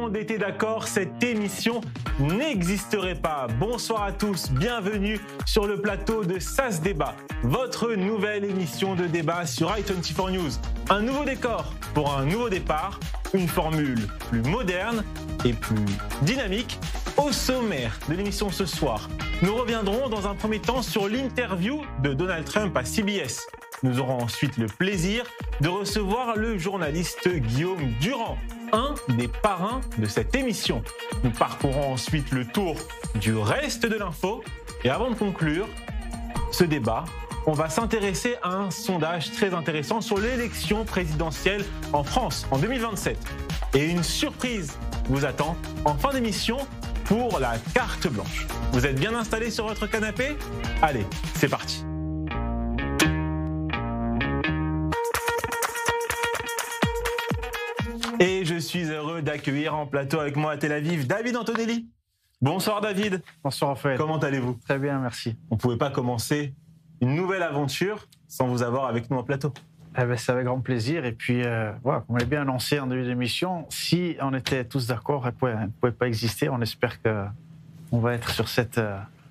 monde était d'accord, cette émission n'existerait pas. Bonsoir à tous, bienvenue sur le plateau de Ça se débat, votre nouvelle émission de débat sur i24 News. Un nouveau décor pour un nouveau départ, une formule plus moderne et plus dynamique. Au sommaire de l'émission ce soir, nous reviendrons dans un premier temps sur l'interview de Donald Trump à CBS. Nous aurons ensuite le plaisir de recevoir le journaliste Guillaume Durand, un des parrains de cette émission. Nous parcourrons ensuite le tour du reste de l'info. Et avant de conclure ce débat, on va s'intéresser à un sondage très intéressant sur l'élection présidentielle en France en 2027. Et une surprise vous attend en fin d'émission pour la carte blanche. Vous êtes bien installés sur votre canapé ? Allez, c'est parti. Et je suis heureux d'accueillir en plateau avec moi à Tel Aviv David Antonelli. Bonsoir David. Bonsoir Raphaël. Comment allez-vous ? Très bien, merci. On ne pouvait pas commencer une nouvelle aventure sans vous avoir avec nous en plateau. C'est avec grand plaisir. Et puis, voilà, on l'a bien annoncé en début d'émission. Si on était tous d'accord, elle ne pouvait pas exister. On espère qu'on va être sur cette...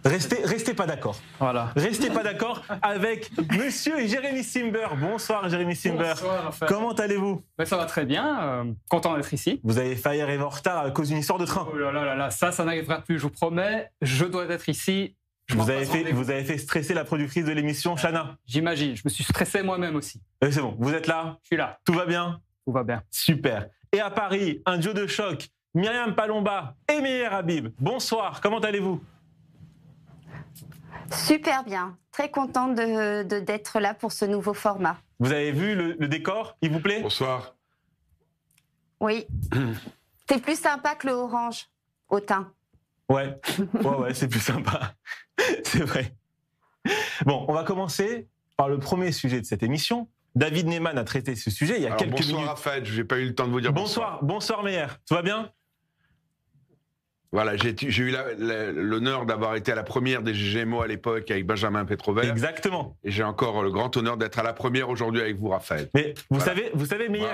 Restez pas d'accord. Voilà. Restez pas d'accord avec monsieur Jérémy Simber. Bonsoir Jérémy Simber. Bonsoir Raphaël. Comment allez-vous ? Ça va très bien, content d'être ici. Vous avez failli arriver en retard à cause d'une histoire de train. Oh là là là, ça n'arrivera plus, je vous promets. Je dois être ici. Vous avez fait stresser la productrice de l'émission, Chana. J'imagine, je me suis stressé moi-même aussi. C'est bon, vous êtes là ? Je suis là. Tout va bien ? Tout va bien. Super. Et à Paris, un duo de choc, Myriam Palomba et Meyer Habib. Bonsoir, comment allez-vous ? Super bien, très contente d'être là pour ce nouveau format. Vous avez vu le décor, il vous plaît ? Bonsoir. Oui, c'est plus sympa que le orange au thym. Ouais, c'est plus sympa, c'est vrai. Bon, on va commencer par le premier sujet de cette émission. David Neyman a traité ce sujet il y a quelques minutes. Bonsoir Raphaël, je n'ai pas eu le temps de vous dire bonsoir. Bonsoir Meyer, tout va bien ? Voilà, j'ai eu l'honneur d'avoir été à la première des GGMO à l'époque avec Benjamin Pétrovel. Exactement. Et j'ai encore le grand honneur d'être à la première aujourd'hui avec vous, Raphaël. Mais vous savez, Meyer...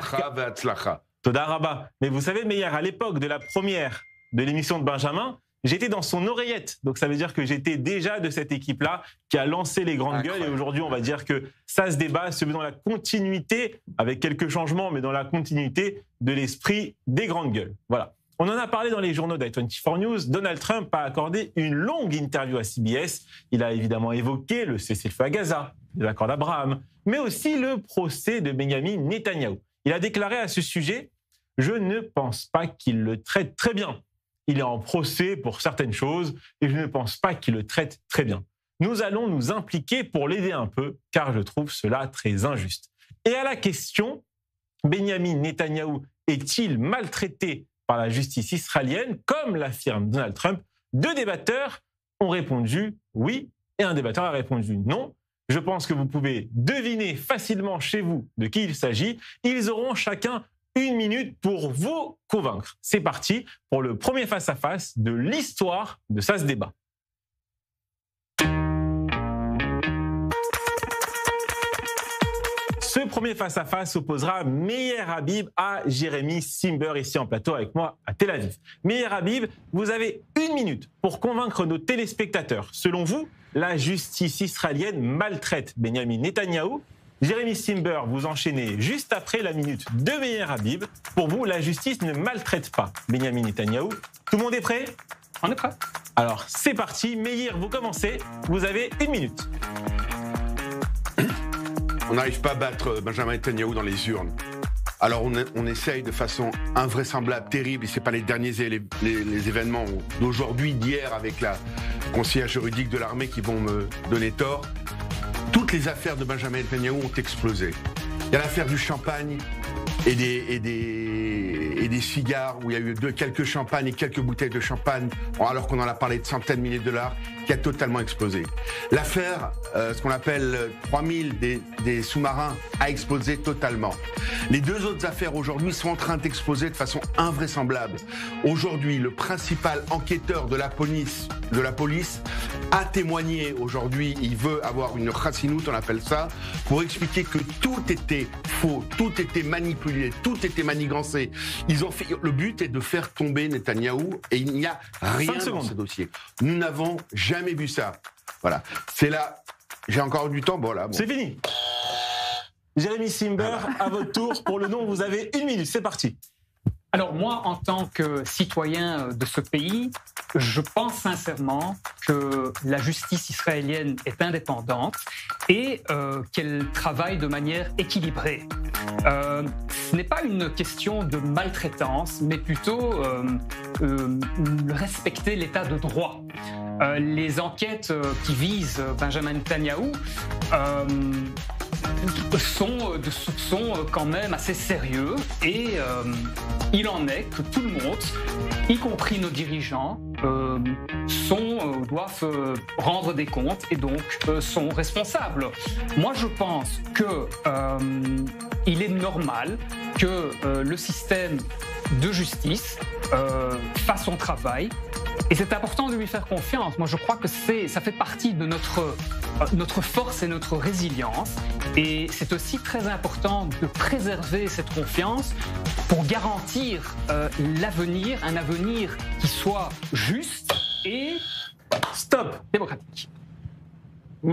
Toda Rabba. Mais vous savez, Meyer, à l'époque de la première de l'émission de Benjamin, j'étais dans son oreillette. Donc ça veut dire que j'étais déjà de cette équipe-là qui a lancé les grandes gueules. Et aujourd'hui, on va dire que ça se débat, se veut dans la continuité, avec quelques changements, mais dans la continuité de l'esprit des grandes gueules. Voilà. On en a parlé dans les journaux d'i24 News. Donald Trump a accordé une longue interview à CBS. Il a évidemment évoqué le cessez-le-feu à Gaza, les accords d'Abraham, mais aussi le procès de Benyamin Netanyahou. Il a déclaré à ce sujet « Je ne pense pas qu'il le traite très bien. Il est en procès pour certaines choses et je ne pense pas qu'il le traite très bien. Nous allons nous impliquer pour l'aider un peu, car je trouve cela très injuste. » Et à la question « Benyamin Netanyahou est-il maltraité par la justice israélienne, comme l'affirme Donald Trump ?» Deux débatteurs ont répondu oui et un débatteur a répondu non. Je pense que vous pouvez deviner facilement chez vous de qui il s'agit. Ils auront chacun 1 minute pour vous convaincre. C'est parti pour le premier face-à-face de l'histoire de Ça se débat. Ce premier face-à-face opposera Meyer Habib à Jérémy Simber, ici en plateau avec moi à Tel Aviv. Meyer Habib, vous avez 1 minute pour convaincre nos téléspectateurs. Selon vous, la justice israélienne maltraite Benyamin Netanyahou. Jérémy Simber, vous enchaînez juste après la minute de Meyer Habib. Pour vous, la justice ne maltraite pas Benyamin Netanyahou. Tout le monde est prêt ? On est prêt. Alors, c'est parti. Meyer, vous commencez. Vous avez 1 minute. On n'arrive pas à battre Benjamin Netanyahou dans les urnes. Alors on essaye de façon invraisemblable, terrible, et ce n'est pas les derniers les événements d'aujourd'hui, d'hier, avec la conseillère juridique de l'armée qui vont me donner tort. Toutes les affaires de Benjamin Netanyahou ont explosé. Il y a l'affaire du champagne et des cigares, où il y a eu quelques champagnes et quelques bouteilles de champagne, alors qu'on en a parlé de centaines de milliers de dollars, qui a totalement explosé. L'affaire, ce qu'on appelle 3000 des sous-marins, a explosé totalement. Les deux autres affaires aujourd'hui sont en train d'exploser de façon invraisemblable. Aujourd'hui, le principal enquêteur de la police a témoigné aujourd'hui, il veut avoir une chassinoute, on appelle ça, pour expliquer que tout était faux, tout était manipulé, tout était manigancé. Le but est de faire tomber Netanyahou et il n'y a rien dans ce dossier. Nous n'avons jamais vu ça. Voilà. C'est là. J'ai encore du temps. Bon, là. Bon. C'est fini. Jérémy Simber, à votre tour. Pour le nom, vous avez 1 minute. C'est parti. Alors moi, en tant que citoyen de ce pays, je pense sincèrement que la justice israélienne est indépendante et qu'elle travaille de manière équilibrée. Ce n'est pas une question de maltraitance, mais plutôt respecter l'état de droit. Les enquêtes qui visent Benjamin Netanyahou sont quand même assez sérieux et il en est que tout le monde, y compris nos dirigeants, doivent rendre des comptes et donc sont responsables. Moi, je pense que il est normal que le système de justice fasse son travail. Et c'est important de lui faire confiance. Moi, je crois que ça fait partie de notre force et notre résilience. Et c'est aussi très important de préserver cette confiance pour garantir l'avenir, un avenir qui soit juste et démocratique.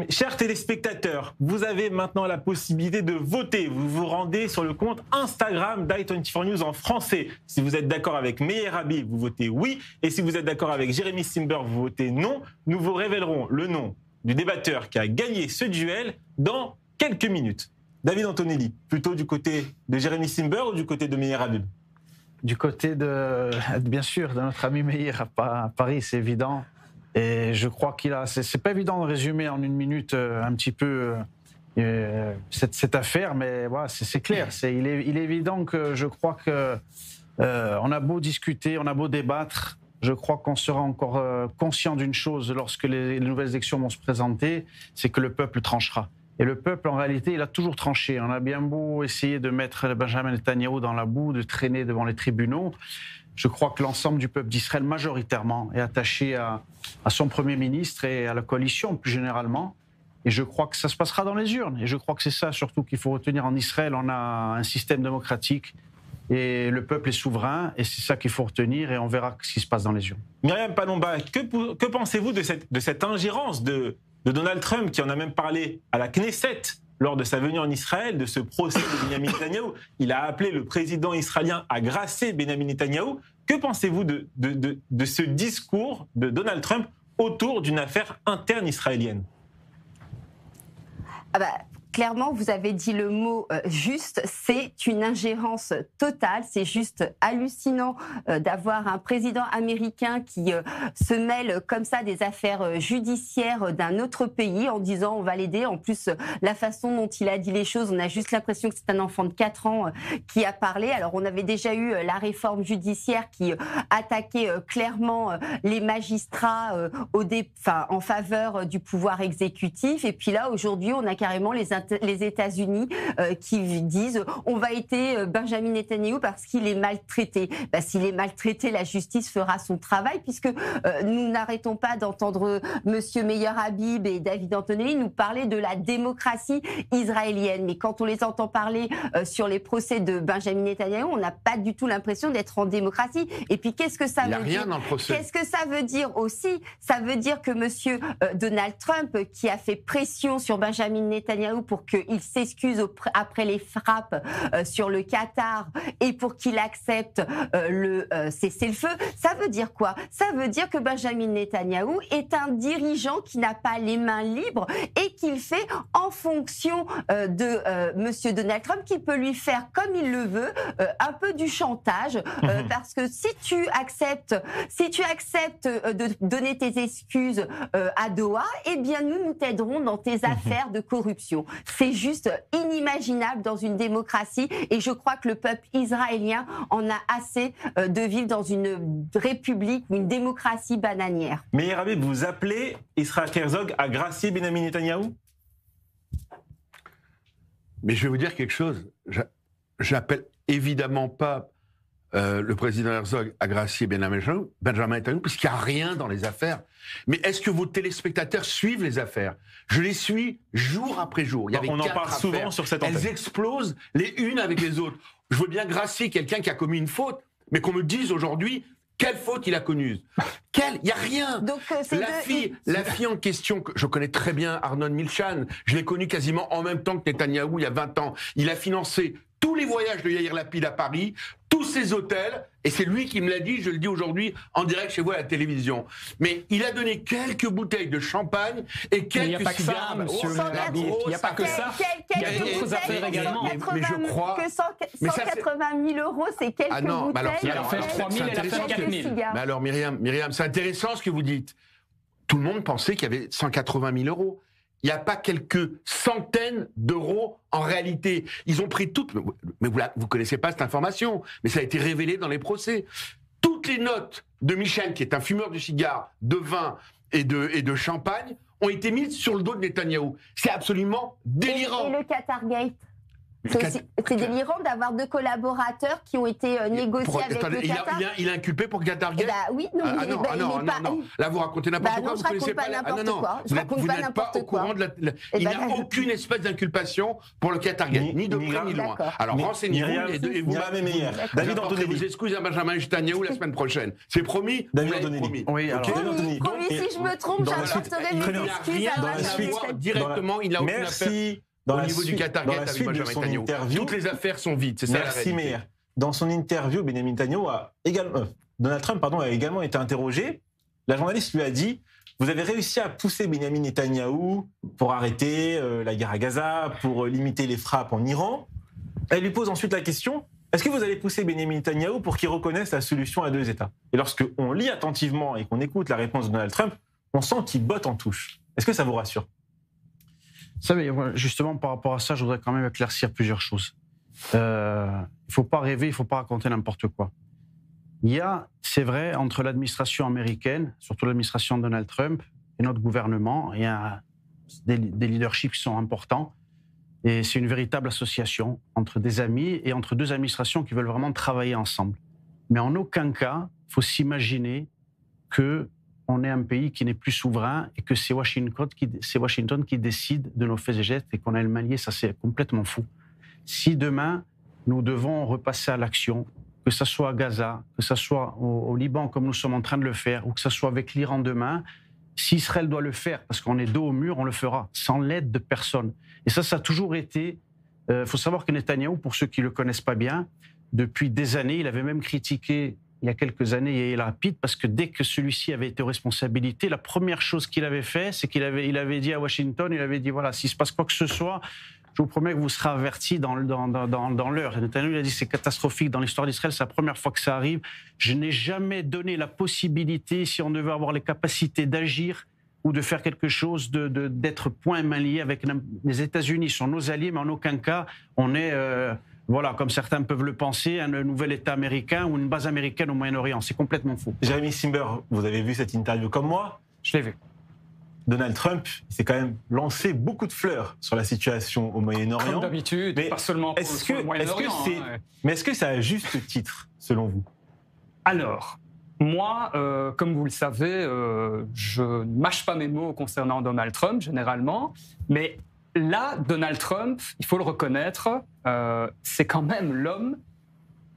Chers téléspectateurs, vous avez maintenant la possibilité de voter. Vous vous rendez sur le compte Instagram d'i24 News en français. Si vous êtes d'accord avec Meir Habib, vous votez oui. Et si vous êtes d'accord avec Jérémy Simber, vous votez non. Nous vous révélerons le nom du débatteur qui a gagné ce duel dans quelques minutes. David Antonelli, plutôt du côté de Jérémy Simber ou du côté de Meir Habib? Du côté bien sûr, de notre ami Meir à Paris, c'est évident. Et je crois c'est pas évident de résumer en 1 minute un petit peu cette affaire, mais voilà, c'est clair. Il est évident que je crois que on a beau discuter, on a beau débattre, je crois qu'on sera encore conscient d'une chose lorsque les nouvelles élections vont se présenter, c'est que le peuple tranchera. Et le peuple, en réalité, il a toujours tranché. On a bien beau essayer de mettre Benjamin Netanyahou dans la boue, de traîner devant les tribunaux. Je crois que l'ensemble du peuple d'Israël, majoritairement, est attaché à son Premier ministre et à la coalition, plus généralement. Et je crois que ça se passera dans les urnes. Et je crois que c'est ça, surtout, qu'il faut retenir en Israël. On a un système démocratique et le peuple est souverain. Et c'est ça qu'il faut retenir et on verra ce qui se passe dans les urnes. Myriam Palomba, que pensez-vous de cette ingérence de Donald Trump, qui en a même parlé à la Knesset lors de sa venue en Israël, de ce procès de Benjamin Netanyahou? Il a appelé le président israélien à gracier Benjamin Netanyahou. Que pensez-vous de ce discours de Donald Trump autour d'une affaire interne israélienne? Clairement, vous avez dit le mot juste, c'est une ingérence totale. C'est juste hallucinant d'avoir un président américain qui se mêle comme ça des affaires judiciaires d'un autre pays en disant on va l'aider. En plus, la façon dont il a dit les choses, on a juste l'impression que c'est un enfant de 4 ans qui a parlé. Alors, on avait déjà eu la réforme judiciaire qui attaquait clairement les magistrats en faveur du pouvoir exécutif. Et puis là, aujourd'hui, on a carrément les États-Unis qui disent on va aider Benjamin Netanyahou parce qu'il est maltraité. S'il est maltraité, la justice fera son travail, puisque nous n'arrêtons pas d'entendre Monsieur Meir Habib et David Antonelli nous parler de la démocratie israélienne. Mais quand on les entend parler sur les procès de Benjamin Netanyahou, on n'a pas du tout l'impression d'être en démocratie. Et puis qu'est-ce que ça veut dire ? Il n'y a rien dans le procès. Qu'est-ce que ça veut dire aussi ? Ça veut dire que Monsieur Donald Trump, qui a fait pression sur Benjamin Netanyahou pour qu'il s'excuse après les frappes sur le Qatar et pour qu'il accepte le cessez-le-feu, ça veut dire quoi ? Ça veut dire que Benjamin Netanyahou est un dirigeant qui n'a pas les mains libres et qu'il fait en fonction de Monsieur Donald Trump, qui peut lui faire comme il le veut, un peu du chantage, parce que si tu acceptes de donner tes excuses à Doha, eh bien nous t'aiderons dans tes affaires de corruption. C'est juste inimaginable dans une démocratie et je crois que le peuple israélien en a assez de vivre dans une république ou une démocratie bananière. Meir Habib, vous appelez Israël Herzog à gracier Benjamin Netanyahou ? Mais je vais vous dire quelque chose. J'appelle évidemment pas le président Herzog à gracier Benjamin Netanyahou, puisqu'il n'y a rien dans les affaires. Mais est-ce que vos téléspectateurs suivent les affaires ? Je les suis jour après jour. On en parle souvent sur cette antenne. Elles explosent les unes avec les autres. Je veux bien gracier quelqu'un qui a commis une faute, mais qu'on me dise aujourd'hui quelle faute il a connue. Il n'y a rien. Donc, la fille en question, que je connais très bien, Arnon Milchan, je l'ai connu quasiment en même temps que Netanyahou il y a 20 ans. Il a financé tous les voyages de Yair Lapid à Paris, tous ses hôtels, et c'est lui qui me l'a dit, je le dis aujourd'hui en direct chez vous à la télévision. Mais il a donné quelques bouteilles de champagne et quelques cigares. Il n'y a pas que ça. Il y a d'autres affaires également. Mais je crois que 180 000 euros, c'est quelques bouteilles. Il y a l'affaire 3 000 et l'affaire 4 000. Mais alors Myriam, c'est intéressant ce que vous dites. Tout le monde pensait qu'il y avait 180 000 euros. Il n'y a pas quelques centaines d'euros en réalité. Ils ont pris toutes, mais vous connaissez pas cette information, mais ça a été révélé dans les procès. Toutes les notes de Michel, qui est un fumeur de cigares, de vin et de champagne, ont été mises sur le dos de Netanyahou. C'est absolument délirant. Et le Qatargate, c'est délirant d'avoir 2 collaborateurs qui ont été négociés avec le Qatar. Il est inculpé pour Qatargate. Oui, non. Là, vous racontez n'importe quoi. Non, je raconte pas n'importe quoi. Vous n'êtes pas au courant de il n'y a aucune espèce d'inculpation pour le Qatargate, ni de près ni de loin. Alors renseignez-vous et vous David Antonelli. Vous excusez à Benjamin Netanyahou la semaine prochaine. C'est promis. David Antonelli. Oui, alors. Promis, si je me trompe, j'apporterai mes excuses à Benjamin. Directement, il n'a aucune affaire. Au niveau du Qatargate avec Benjamin Netanyahou, toutes les affaires sont vides, c'est ça la réalité. Merci, Meir. Dans son interview, Benjamin Netanyahou Donald Trump a également été interrogé. La journaliste lui a dit « Vous avez réussi à pousser Benjamin Netanyahou pour arrêter la guerre à Gaza, pour limiter les frappes en Iran. » Elle lui pose ensuite la question « Est-ce que vous allez pousser Benjamin Netanyahou pour qu'il reconnaisse la solution à 2 États ?» Et lorsqu'on lit attentivement et qu'on écoute la réponse de Donald Trump, on sent qu'il botte en touche. Est-ce que ça vous rassure ? Vous savez, justement, par rapport à ça, je voudrais quand même éclaircir plusieurs choses. Il ne faut pas rêver, il ne faut pas raconter n'importe quoi. Il y a, c'est vrai, entre l'administration américaine, surtout l'administration de Donald Trump, et notre gouvernement, il y a des leaderships qui sont importants. Et c'est une véritable association entre des amis et entre 2 administrations qui veulent vraiment travailler ensemble. Mais en aucun cas, il faut s'imaginer qu'on est un pays qui n'est plus souverain et que c'est Washington qui décide de nos faits et gestes et qu'on a le main lié, ça c'est complètement fou. Si demain, nous devons repasser à l'action, que ce soit à Gaza, que ce soit au Liban comme nous sommes en train de le faire, ou que ce soit avec l'Iran demain, si Israël doit le faire, parce qu'on est dos au mur, on le fera, sans l'aide de personne. Et ça a toujours été... faut savoir que Netanyahou, pour ceux qui ne le connaissent pas bien, depuis des années, il avait même critiqué il y a quelques années Yair Lapid, parce que dès que celui-ci avait été aux responsabilités, la première chose qu'il avait fait, c'est qu'il avait dit à Washington, il avait dit, voilà, s'il se passe quoi que ce soit, je vous promets que vous serez avertis dans l'heure. Et Netanyahou, il a dit, c'est catastrophique dans l'histoire d'Israël, c'est la première fois que ça arrive. Je n'ai jamais donné la possibilité, si on devait avoir les capacités d'agir ou de faire quelque chose, d'être point et main lié avec les États-Unis, sont nos alliés, mais en aucun cas, on est... Voilà, comme certains peuvent le penser, un nouvel État américain ou une base américaine au Moyen-Orient. C'est complètement faux. Jérémy Simber, vous avez vu cette interview comme moi. Je l'ai vu. Donald Trump, il s'est quand même lancé beaucoup de fleurs sur la situation au Moyen-Orient. Comme d'habitude, mais pas seulement pour le Moyen-Orient. Mais est-ce que c'est à juste titre, selon vous ? Alors, moi, comme vous le savez, je ne mâche pas mes mots concernant Donald Trump, généralement, mais... Là, Donald Trump, il faut le reconnaître, c'est quand même l'homme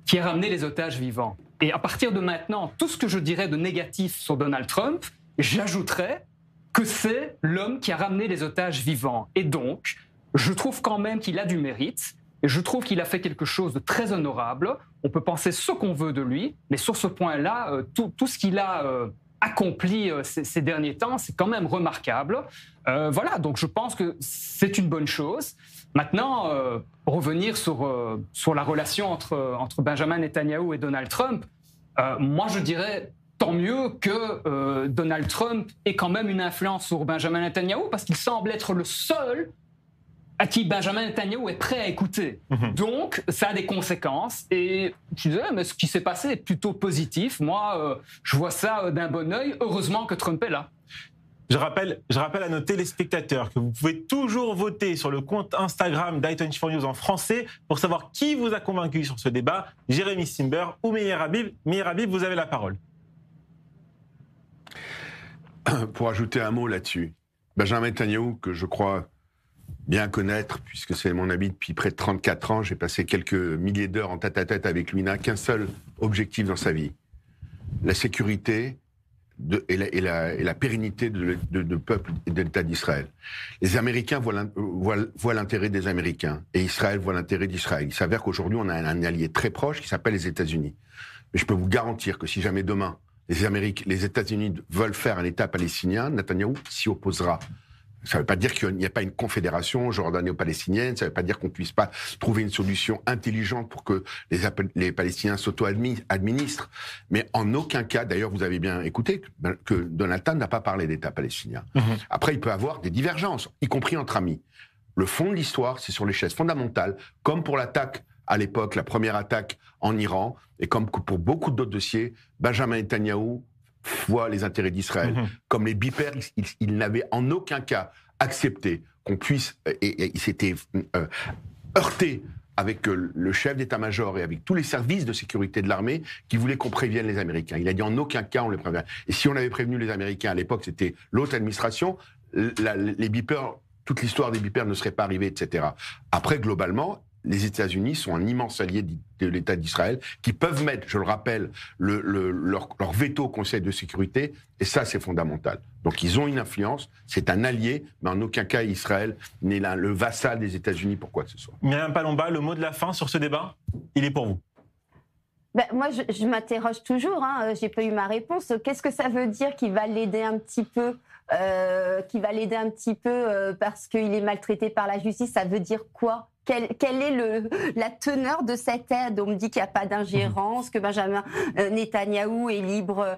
qui a ramené les otages vivants. Et à partir de maintenant, tout ce que je dirais de négatif sur Donald Trump, j'ajouterais que c'est l'homme qui a ramené les otages vivants. Et donc, je trouve quand même qu'il a du mérite, et je trouve qu'il a fait quelque chose de très honorable. On peut penser ce qu'on veut de lui, mais sur ce point-là, tout ce qu'il a... accompli ces derniers temps, c'est quand même remarquable. Voilà, donc je pense que c'est une bonne chose. Maintenant, revenir sur la relation entre Benjamin Netanyahou et Donald Trump, moi je dirais tant mieux que Donald Trump ait quand même une influence sur Benjamin Netanyahou, parce qu'il semble être le seul à qui Benjamin Netanyahou est prêt à écouter. Donc, ça a des conséquences. Et je disais, mais ce qui s'est passé est plutôt positif. Moi, je vois ça d'un bon œil. Heureusement que Trump est là. Je rappelle à nos téléspectateurs que vous pouvez toujours voter sur le compte Instagram d'i24 News en français pour savoir qui vous a convaincu sur ce débat, Jérémy Simber ou Meir Habib. Meir Habib, vous avez la parole. Pour ajouter un mot là-dessus, Benjamin Netanyahou, que je crois bien connaître, puisque c'est mon ami depuis près de 34 ans. J'ai passé quelques milliers d'heures en tête-à-tête avec lui. Il n'a qu'un seul objectif dans sa vie, la sécurité et la pérennité de peuple et de l'État d'Israël. Les Américains voient l'intérêt des Américains et Israël voit l'intérêt d'Israël. Il s'avère qu'aujourd'hui, on a un allié très proche qui s'appelle les États-Unis. Mais je peux vous garantir que si jamais demain, les États-Unis veulent faire un État palestinien, Netanyahou s'y opposera. Ça ne veut pas dire qu'il n'y a pas une confédération jordano-palestinienne, ça ne veut pas dire qu'on ne puisse pas trouver une solution intelligente pour que les Palestiniens s'auto-administrent. Mais en aucun cas, d'ailleurs vous avez bien écouté, que Donald Trump n'a pas parlé d'État palestinien. Après, il peut y avoir des divergences, y compris entre amis. Le fond de l'histoire, c'est sur les chaises fondamentales, comme pour l'attaque à l'époque, la première attaque en Iran, et comme pour beaucoup d'autres dossiers, Benjamin Netanyahou voit les intérêts d'Israël. Comme les bipères, il n'avait en aucun cas accepté qu'on puisse, et il s'était heurté avec le chef d'état-major et avec tous les services de sécurité de l'armée qui voulaient qu'on prévienne les Américains. Il a dit en aucun cas on les prévient. Et si on avait prévenu les Américains à l'époque, c'était l'autre administration, les bipères, toute l'histoire des bipères ne serait pas arrivée, etc. Après, globalement, les États-Unis sont un immense allié de l'État d'Israël, qui peuvent mettre, je le rappelle, leur veto au Conseil de sécurité, et ça, c'est fondamental. Donc, ils ont une influence, c'est un allié, mais en aucun cas, Israël n'est le vassal des États-Unis pour quoi que ce soit. Myriam Palomba, le mot de la fin sur ce débat, il est pour vous. Ben, moi, je m'interroge toujours, j'ai pas eu ma réponse. Qu'est-ce que ça veut dire qu'il va l'aider un petit peu parce qu'il est maltraité par la justice? Ça veut dire quoi? Quelle est la teneur de cette aide? On me dit qu'il n'y a pas d'ingérence, que Benjamin Netanyahou est libre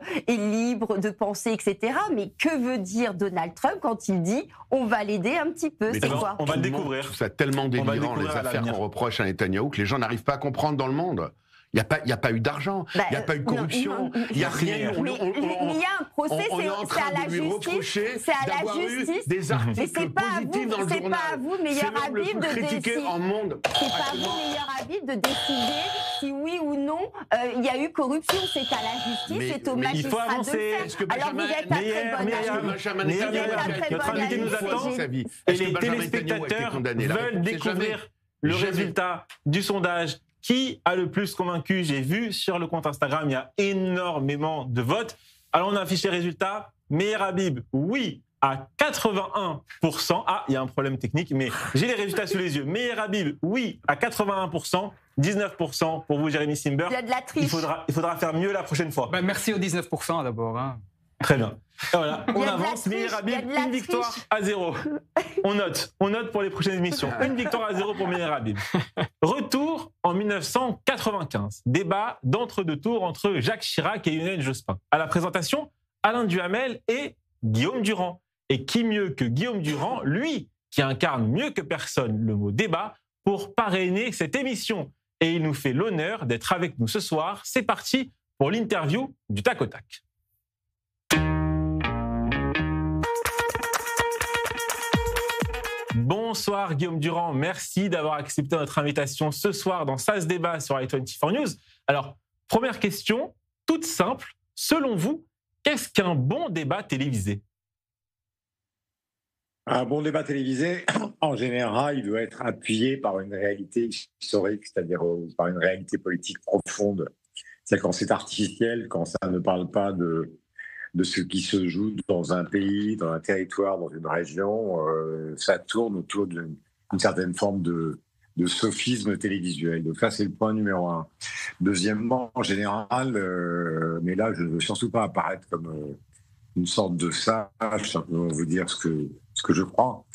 de penser, etc. Mais que veut dire Donald Trump quand il dit on va l'aider un petit peu? C'est quoi? On va le découvrir. Je trouve ça tellement délirant, les affaires qu'on reproche à Netanyahou, que les gens n'arrivent pas à comprendre dans le monde. Il n'y a pas eu d'argent, il n'y a pas eu de corruption, il n'y a rien. Mais il y a un procès, c'est à la justice. C'est à la justice. Des articles positifs dans le journal. C'est pas à vous, meilleur Habib, de décider. C'est pas à vous, meilleur Habib, de décider si oui ou non il y a eu corruption. C'est à la justice, c'est au magistrat de le faire. Alors vous êtes à très bonne heure. Notre invité nous attend et les téléspectateurs veulent découvrir le résultat du sondage. Qui a le plus convaincu? J'ai vu sur le compte Instagram, il y a énormément de votes. Alors, on a affiché les résultats. Meir Habib, oui, à 81%. Ah, il y a un problème technique, mais j'ai les résultats sous les yeux. Meir Habib, oui, à 81%. 19% pour vous, Jérémy Simber. Il y a de la triche. Il faudra faire mieux la prochaine fois. Ben, merci aux 19% d'abord. Très bien. Et voilà, on avance. Meir Habib, une victoire à 0. On note pour les prochaines émissions. Une victoire à 0 pour Meir Habib. Retour en 1995. Débat d'entre-deux tours entre Jacques Chirac et Lionel Jospin. À la présentation, Alain Duhamel et Guillaume Durand. Et qui mieux que Guillaume Durand, lui, qui incarne mieux que personne le mot débat, pour parrainer cette émission. Et il nous fait l'honneur d'être avec nous ce soir. C'est parti pour l'interview du tac au tac. Bonsoir Guillaume Durand, merci d'avoir accepté notre invitation ce soir dans Ça se débat sur i24 News. Alors, première question, toute simple, selon vous, qu'est-ce qu'un bon débat télévisé? Un bon débat télévisé, en général, il doit être appuyé par une réalité historique, c'est-à-dire par une réalité politique profonde. C'est quand c'est artificiel, quand ça ne parle pas de ce qui se joue dans un pays, dans un territoire, dans une région, ça tourne autour d'une certaine forme de sophisme télévisuel. Donc ça, c'est le point numéro 1. Deuxièmement, en général, mais là, je ne veux surtout pas apparaître comme une sorte de sage, simplement vous dire ce que je crois.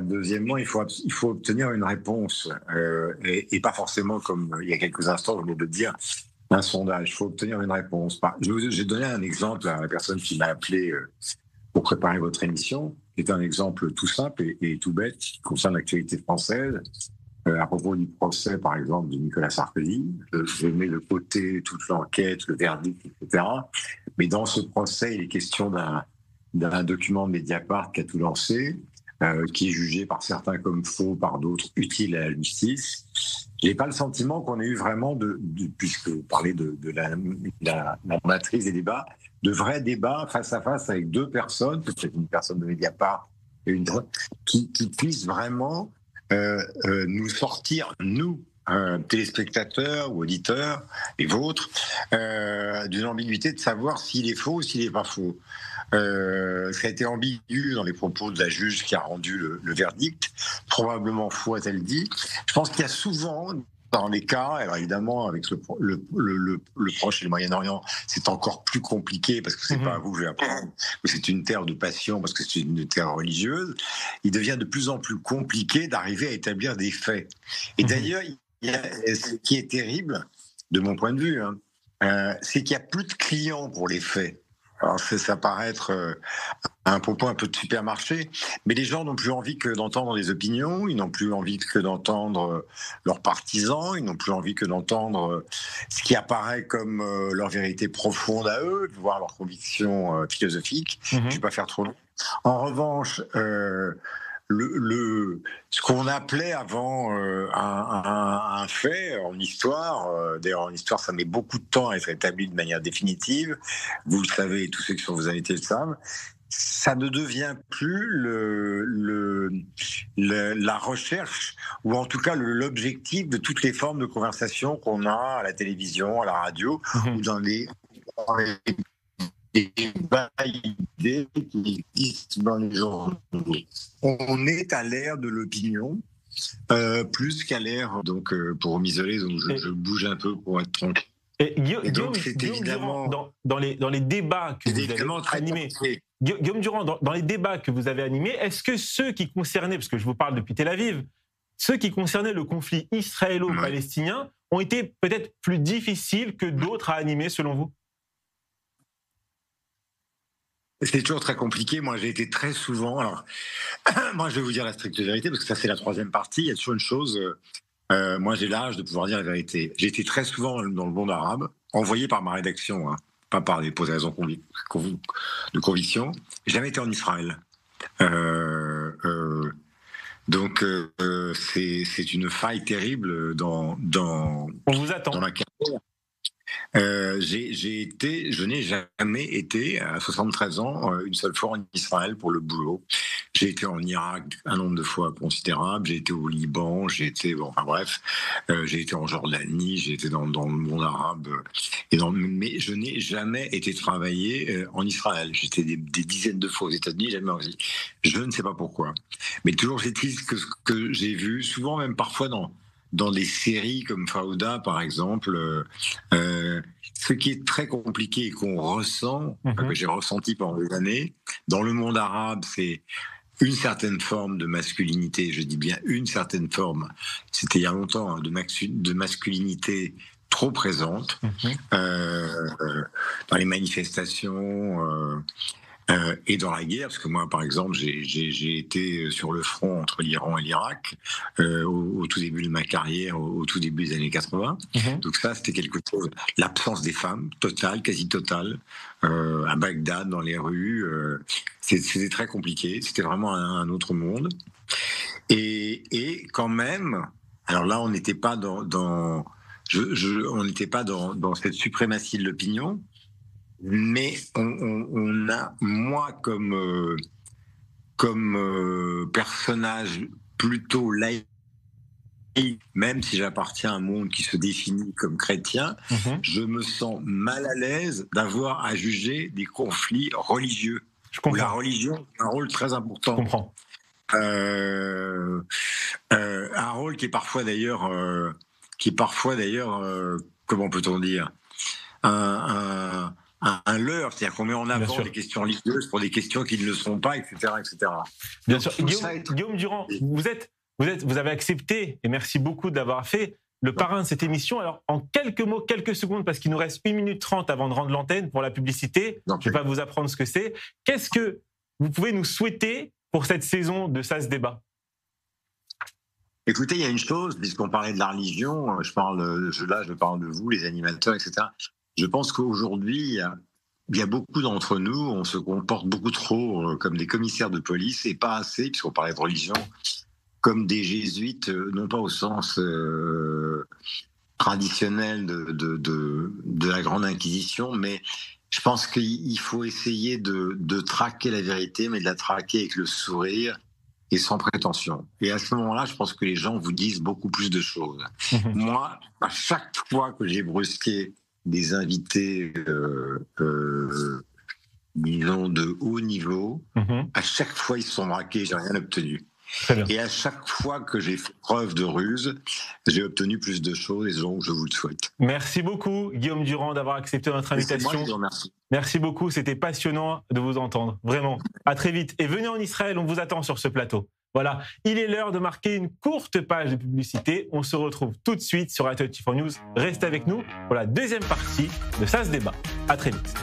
Deuxièmement, il faut obtenir une réponse, et pas forcément, comme il y a quelques instants, je venais de dire, un sondage. Il faut obtenir une réponse. J'ai donné un exemple à la personne qui m'a appelé pour préparer votre émission, qui est un exemple tout simple et tout bête qui concerne l'actualité française. À propos du procès, par exemple, de Nicolas Sarkozy, je mets de côté toute l'enquête, le verdict, etc. Mais dans ce procès, il est question d'un document de Mediapart qui a tout lancé, qui est jugé par certains comme faux, par d'autres utile à la justice. Je n'ai pas le sentiment qu'on ait eu vraiment, puisque vous parlez de la matrice des débats, de vrais débats face à face avec deux personnes, peut-être une personne de Mediapart qui puisse vraiment nous sortir, nous, téléspectateurs ou auditeurs et vôtres, d'une ambiguïté de savoir s'il est faux ou s'il n'est pas faux. Ça a été ambigu dans les propos de la juge qui a rendu le verdict, probablement faux a-t-elle dit. Je pense qu'il y a souvent dans les cas, alors évidemment avec le Proche et le Moyen-Orient, c'est encore plus compliqué parce que c'est pas à vous que je vais apprendre que c'est une terre de passion, parce que c'est une terre religieuse. Il devient de plus en plus compliqué d'arriver à établir des faits. Et d'ailleurs, ce qui est terrible, de mon point de vue, c'est qu'il n'y a plus de clients pour les faits. Alors ça paraît être un propos un peu de supermarché, mais les gens n'ont plus envie que d'entendre des opinions, ils n'ont plus envie que d'entendre leurs partisans, ils n'ont plus envie que d'entendre ce qui apparaît comme leur vérité profonde à eux, voire leurs convictions philosophiques. Je ne vais pas faire trop long. En revanche, ce qu'on appelait avant un fait en histoire, d'ailleurs en histoire ça met beaucoup de temps à être établi de manière définitive, vous le savez, tous ceux qui sont vos invités le savent, ça ne devient plus la recherche, ou en tout cas l'objectif de toutes les formes de conversation qu'on a à la télévision, à la radio, ou dans les débats idées qui existent dans les journaux. On est à l'ère de l'opinion, plus qu'à l'ère, donc pour m'isoler, donc je bouge un peu pour être tranquille. Et Guillaume évidemment dans les débats que vous avez animés, Guillaume Durand, dans les débats que vous avez animés, est-ce que ceux qui concernaient, parce que je vous parle depuis Tel Aviv, ceux qui concernaient le conflit israélo-palestinien ont été peut-être plus difficiles que d'autres à animer selon vous? C'est toujours très compliqué. Moi, j'ai été très souvent... Alors, moi, je vais vous dire la stricte vérité, parce que ça, c'est la troisième partie. Il y a toujours une chose... moi, j'ai l'âge de pouvoir dire la vérité. J'ai été très souvent dans le monde arabe, envoyé par ma rédaction, pas par des raisons de conviction. J'ai jamais été en Israël. Donc, c'est une faille terrible dans On vous attend. Dans ma carrière. Je n'ai jamais été, à 73 ans, une seule fois en Israël pour le boulot. J'ai été en Irak un nombre de fois considérable, j'ai été au Liban, j'ai été en Jordanie, j'ai été dans le monde arabe, mais je n'ai jamais été travailler en Israël. J'étais des dizaines de fois aux États-Unis, jamais en Asie. Je ne sais pas pourquoi. Mais toujours est-il que ce que j'ai vu, souvent même parfois dans des séries comme Fauda, par exemple, ce qui est très compliqué et qu'on ressent, que j'ai ressenti pendant des années, dans le monde arabe, c'est une certaine forme de masculinité, je dis bien une certaine forme, c'était il y a longtemps, de masculinité trop présente, dans les manifestations... et dans la guerre, parce que moi, par exemple, j'ai été sur le front entre l'Iran et l'Irak au tout début de ma carrière, au tout début des années 80. Donc ça, c'était quelque chose. L'absence des femmes, totale, quasi totale, à Bagdad, dans les rues. C'était très compliqué. C'était vraiment un autre monde. Et quand même, alors là, on n'était pas on n'était pas dans cette suprématie de l'opinion. Mais on a, moi, comme personnage plutôt laïque, même si j'appartiens à un monde qui se définit comme chrétien, je me sens mal à l'aise d'avoir à juger des conflits religieux. Je comprends. Où la religion a un rôle très important. Je comprends. Un rôle qui est parfois d'ailleurs, comment peut-on dire, un leurre, c'est-à-dire qu'on met en avant des questions religieuses pour des questions qui ne le sont pas, etc. etc. Bien sûr. Guillaume Durand, vous avez accepté, et merci beaucoup de l'avoir fait, le parrain de cette émission. Alors, en quelques mots, quelques secondes, parce qu'il nous reste 1 minute 30 avant de rendre l'antenne pour la publicité, je ne vais pas vous apprendre ce que c'est. Qu'est-ce que vous pouvez nous souhaiter pour cette saison de Ça se débat? Écoutez, il y a une chose, puisqu'on parlait de la religion, je parle de vous, les animateurs, etc. Je pense qu'aujourd'hui, il y a beaucoup d'entre nous, on se comporte beaucoup trop comme des commissaires de police et pas assez, puisqu'on parlait de religion, comme des jésuites, non pas au sens traditionnel de la Grande Inquisition, mais Je pense qu'il faut essayer de traquer la vérité, mais de la traquer avec le sourire et sans prétention. Et à ce moment-là, je pense que les gens vous disent beaucoup plus de choses. Moi, à chaque fois que j'ai brusqué des invités, disons, de haut niveau, à chaque fois, ils se sont braqués, j'ai rien obtenu. Et à chaque fois que j'ai fait preuve de ruse, j'ai obtenu plus de choses, et donc je vous le souhaite. Merci beaucoup, Guillaume Durand, d'avoir accepté notre invitation. Moi, je vous remercie. Merci beaucoup, c'était passionnant de vous entendre, vraiment. À très vite. Et venez en Israël, on vous attend sur ce plateau. Voilà, il est l'heure de marquer une courte page de publicité. On se retrouve tout de suite sur i24 News. Restez avec nous pour la deuxième partie de Ça se débat. À très vite.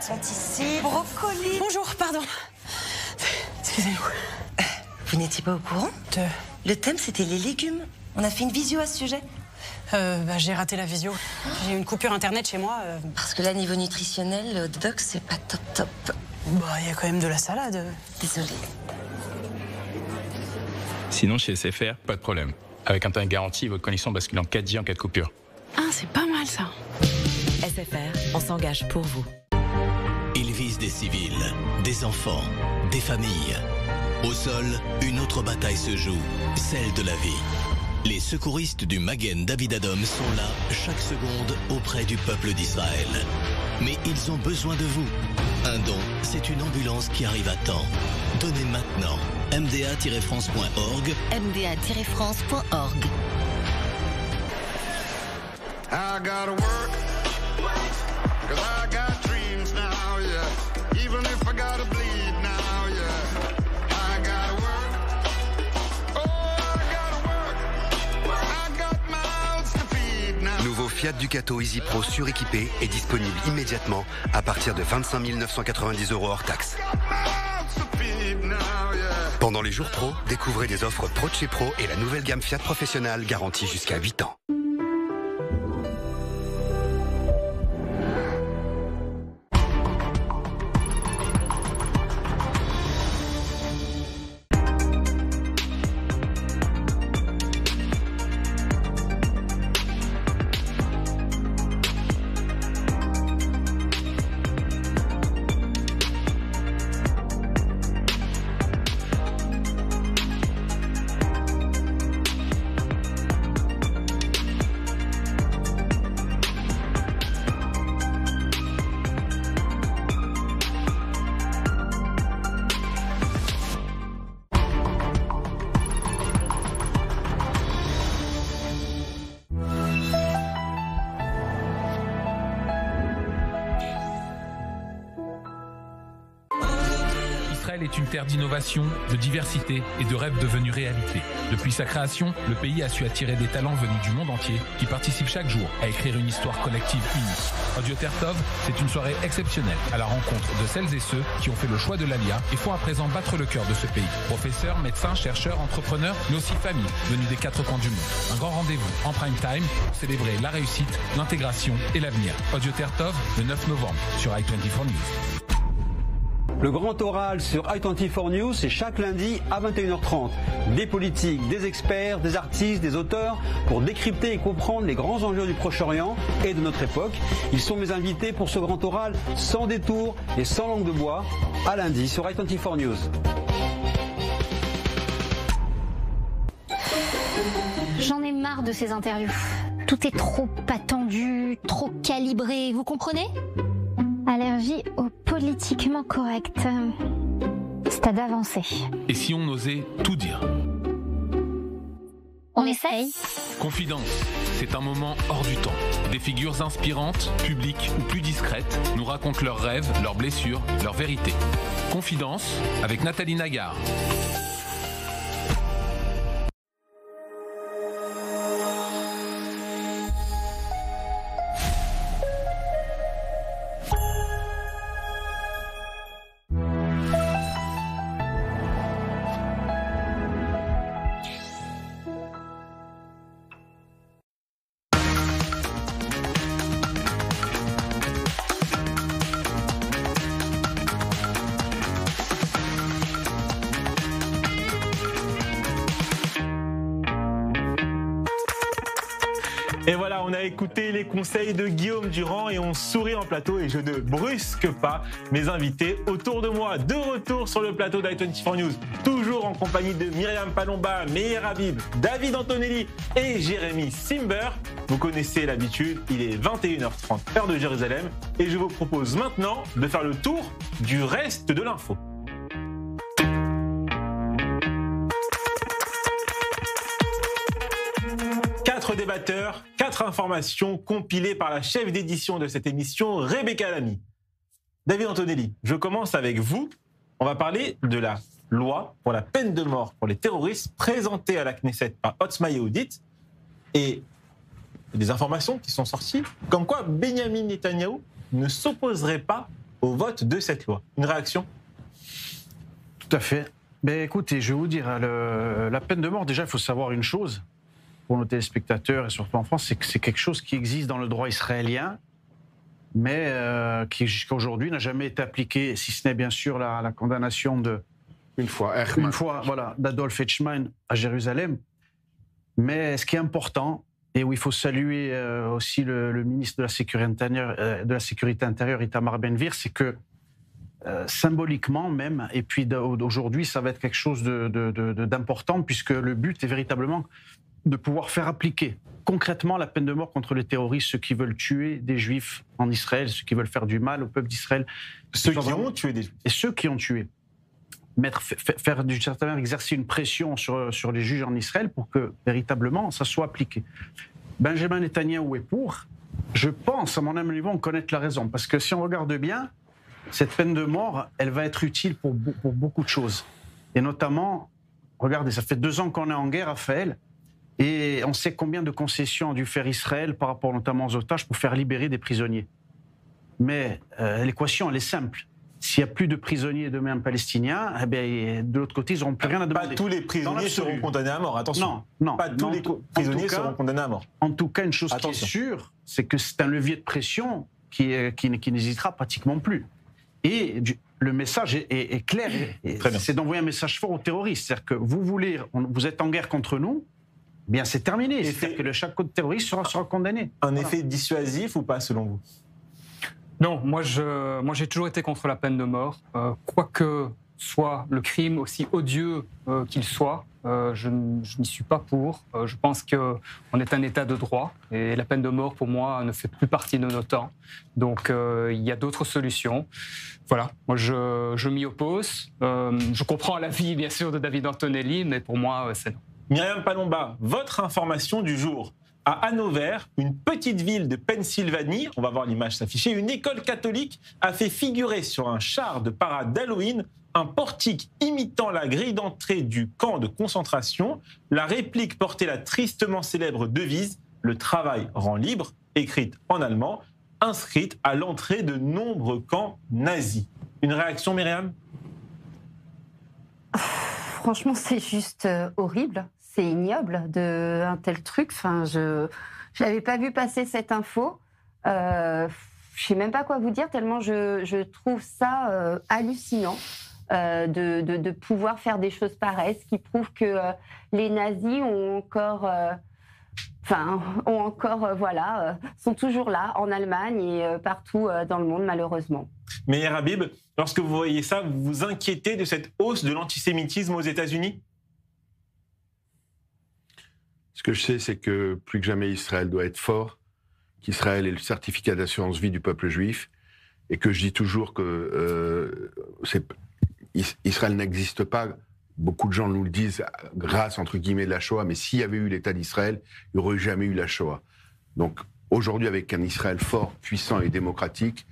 Sont ici, brocoli. Bonjour, pardon. Excusez-moi. Vous n'étiez pas au courant? Le thème, c'était les légumes. On a fait une visio à ce sujet. J'ai raté la visio. J'ai eu une coupure internet chez moi. Parce que là, niveau nutritionnel, le hot dog, c'est pas top. Il y a quand même de la salade. Désolée. Sinon, chez SFR, pas de problème. Avec Internet garantie, votre connexion bascule en 4G en cas de coupure. Ah, c'est pas mal ça. SFR, on s'engage pour vous. Ils visent des civils, des enfants, des familles. Au sol, une autre bataille se joue, celle de la vie. Les secouristes du Magen David Adom sont là chaque seconde auprès du peuple d'Israël. Mais ils ont besoin de vous. Un don, c'est une ambulance qui arrive à temps. Donnez maintenant. mda-france.org. mda-france.org. I gotta work, 'cause I got dreams now, yeah. Even if I gotta bleed now, yeah. I gotta work, oh, I gotta work. I got mouths to feed now. Nouveau Fiat Ducato Easy Pro suréquipé est disponible immédiatement à partir de 25 990 € hors taxe. Pendant les jours pro, découvrez des offres Pro de chez Pro et la nouvelle gamme Fiat Professional garantie jusqu'à 8 ans. Est une terre d'innovation, de diversité et de rêves devenus réalité. Depuis sa création, le pays a su attirer des talents venus du monde entier qui participent chaque jour à écrire une histoire collective unique. Audio Terre Tov, c'est une soirée exceptionnelle à la rencontre de celles et ceux qui ont fait le choix de l'ALIA et font à présent battre le cœur de ce pays. Professeurs, médecins, chercheurs, entrepreneurs, mais aussi familles venues des 4 coins du monde. Un grand rendez-vous en prime time pour célébrer la réussite, l'intégration et l'avenir. Audio Terre Tov, le 9 novembre sur i24 News. Le grand oral sur i24 News, c'est chaque lundi à 21h30. Des politiques, des experts, des artistes, des auteurs, pour décrypter et comprendre les grands enjeux du Proche-Orient et de notre époque. Ils sont mes invités pour ce grand oral sans détour et sans langue de bois, à lundi sur i24 News. J'en ai marre de ces interviews. Tout est trop attendu, trop calibré, vous comprenez ? Allergie au politiquement correct. Stade avancé. Et si on osait tout dire? On essaye. Confidence, c'est un moment hors du temps. Des figures inspirantes, publiques ou plus discrètes, nous racontent leurs rêves, leurs blessures, leurs vérités. Confidence avec Nathalie Nagar. Et voilà, on a écouté les conseils de Guillaume Durand et on sourit en plateau et je ne brusque pas mes invités autour de moi. De retour sur le plateau d'I24 News, toujours en compagnie de Myriam Palomba, Meir Habib, David Antonelli et Jérémy Simber. Vous connaissez l'habitude, il est 21h30, heure de Jérusalem et je vous propose maintenant de faire le tour du reste de l'info. Quatre débatteurs, 4 informations compilées par la chef d'édition de cette émission, Rebecca Lamy. David Antonelli, je commence avec vous. On va parler de la loi pour la peine de mort pour les terroristes présentée à la Knesset par Otzma Yehudit et des informations qui sont sorties comme quoi Benyamin Netanyahou ne s'opposerait pas au vote de cette loi. Une réaction ? Tout à fait. Mais écoutez, je vais vous dire, la peine de mort, déjà, il faut savoir une chose pour nos téléspectateurs et surtout en France, c'est que c'est quelque chose qui existe dans le droit israélien, mais qui jusqu'à aujourd'hui n'a jamais été appliqué, si ce n'est bien sûr la condamnation une fois voilà, d'Adolf Eichmann à Jérusalem. Mais ce qui est important, et où il faut saluer aussi le ministre de la Sécurité intérieure, Itamar Ben-Gvir, c'est que symboliquement même, et puis aujourd'hui, ça va être quelque chose d'important, puisque le but est véritablement de pouvoir faire appliquer concrètement la peine de mort contre les terroristes, ceux qui veulent tuer des Juifs en Israël, ceux qui veulent faire du mal au peuple d'Israël. Ceux qui ont tué des Juifs. Et ceux qui ont tué. Faire d'une certaine manière exercer une pression sur les juges en Israël pour que véritablement ça soit appliqué. Benjamin Netanyahou est pour. Je pense, à mon humble niveau, on connaît la raison. Parce que si on regarde bien, cette peine de mort, elle va être utile pour beaucoup de choses. Et notamment, regardez, ça fait 2 ans qu'on est en guerre, Raphaël, et on sait combien de concessions a dû faire Israël par rapport notamment aux otages pour faire libérer des prisonniers. Mais l'équation, elle est simple. S'il n'y a plus de prisonniers demain palestiniens, eh bien, de l'autre côté, ils n'auront plus rien à demander. Pas tous les prisonniers seront condamnés à mort, attention. Non. Pas tous les prisonniers seront condamnés à mort. En tout cas, une chose qui est sûre, c'est que c'est un levier de pression qui n'hésitera pratiquement plus. Et le message est clair. C'est d'envoyer un message fort aux terroristes. C'est-à-dire que vous êtes en guerre contre nous, bien c'est terminé. C'est-à-dire que chaque code terroriste sera condamné. Un effet dissuasif ou pas, selon vous ? Non, moi j'ai toujours été contre la peine de mort. Quoi que soit le crime, aussi odieux qu'il soit, je n'y suis pas pour. Je pense qu'on est un État de droit et la peine de mort, pour moi, ne fait plus partie de nos temps. Donc il y a d'autres solutions. Voilà, moi je m'y oppose. Je comprends l'avis, bien sûr, de David Antonelli, mais pour moi, c'est non. Myriam Palomba, votre information du jour. À Hanover, une petite ville de Pennsylvanie, on va voir l'image s'afficher, une école catholique a fait figurer sur un char de parade d'Halloween un portique imitant la grille d'entrée du camp de concentration. La réplique portait la tristement célèbre devise « Le travail rend libre », écrite en allemand, inscrite à l'entrée de nombreux camps nazis. Une réaction, Myriam ? Franchement, c'est juste horrible. C'est ignoble d'un tel truc. Enfin, je n'avais pas vu passer cette info. Je ne sais même pas quoi vous dire, tellement je trouve ça hallucinant de pouvoir faire des choses pareilles, ce qui prouve que les nazis ont encore... sont toujours là, en Allemagne et partout dans le monde, malheureusement. Meir Habib, lorsque vous voyez ça, vous vous inquiétez de cette hausse de l'antisémitisme aux États-Unis ? Ce que je sais, c'est que plus que jamais, Israël doit être fort, qu'Israël est le certificat d'assurance vie du peuple juif, et que je dis toujours que Israël n'existe pas. Beaucoup de gens nous le disent grâce, entre guillemets, de la Shoah, mais s'il y avait eu l'État d'Israël, il n'y aurait jamais eu la Shoah. Donc aujourd'hui, avec un Israël fort, puissant et démocratique,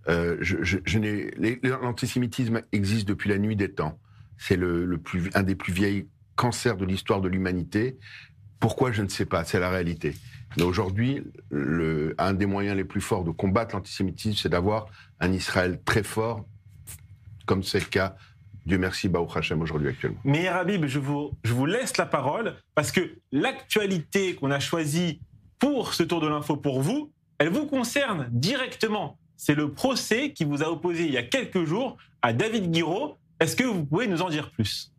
l'antisémitisme existe depuis la nuit des temps. C'est un des plus vieilles cancers de l'histoire de l'humanité. Pourquoi, je ne sais pas, c'est la réalité. Mais aujourd'hui, un des moyens les plus forts de combattre l'antisémitisme, c'est d'avoir un Israël très fort, comme c'est le cas, Dieu merci, Baruch Hashem, aujourd'hui actuellement. Meir Habib, je vous laisse la parole, parce que l'actualité qu'on a choisie pour ce tour de l'info pour vous, elle vous concerne directement. C'est le procès qui vous a opposé il y a quelques jours à David Guiraud. Est-ce que vous pouvez nous en dire plus ?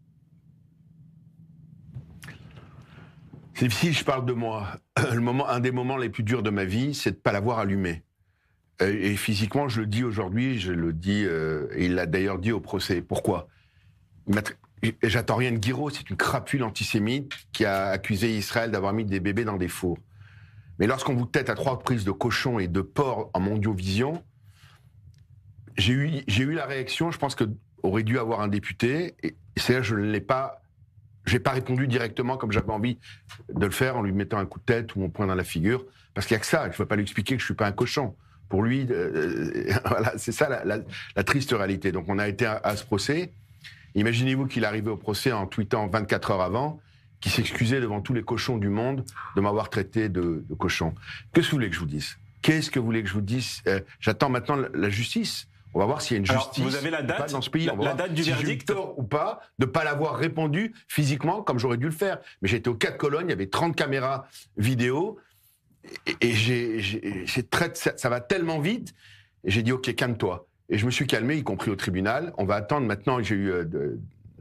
C'est difficile, je parle de moi. Un des moments les plus durs de ma vie, c'est de ne pas l'avoir allumé. Et physiquement, je le dis aujourd'hui, je le dis, et il l'a d'ailleurs dit au procès. Pourquoi? J'attends rien de Guiraud, c'est une crapule antisémite qui a accusé Israël d'avoir mis des bébés dans des fours. Mais lorsqu'on vous tête à 3 reprises de cochons et de porcs en mondiovision, j'ai eu la réaction, je pense qu'aurait dû avoir un député, et c'est-à-dire je ne l'ai pas... J'ai pas répondu directement comme j'avais envie de le faire en lui mettant un coup de tête ou mon poing dans la figure, parce qu'il n'y a que ça. Je ne vais pas lui expliquer que je suis pas un cochon. Pour lui, voilà, c'est ça la triste réalité. Donc on a été à ce procès. Imaginez-vous qu'il arrivait au procès en tweetant 24 heures avant, qu'il s'excusait devant tous les cochons du monde de m'avoir traité de cochon. Qu'est-ce que vous voulez que je vous dise? Qu'est-ce que vous voulez que je vous dise? J'attends maintenant la justice. On va voir s'il y a une justice. Alors, vous avez la date, dans ce pays. la date du verdict. J'ai eu tort ou pas de ne pas l'avoir répondu physiquement comme j'aurais dû le faire. Mais j'étais aux 4 colonnes, il y avait 30 caméras vidéo, et ça va tellement vite, et j'ai dit ok, calme-toi. Et je me suis calmé, y compris au tribunal. On va attendre maintenant. J'ai eu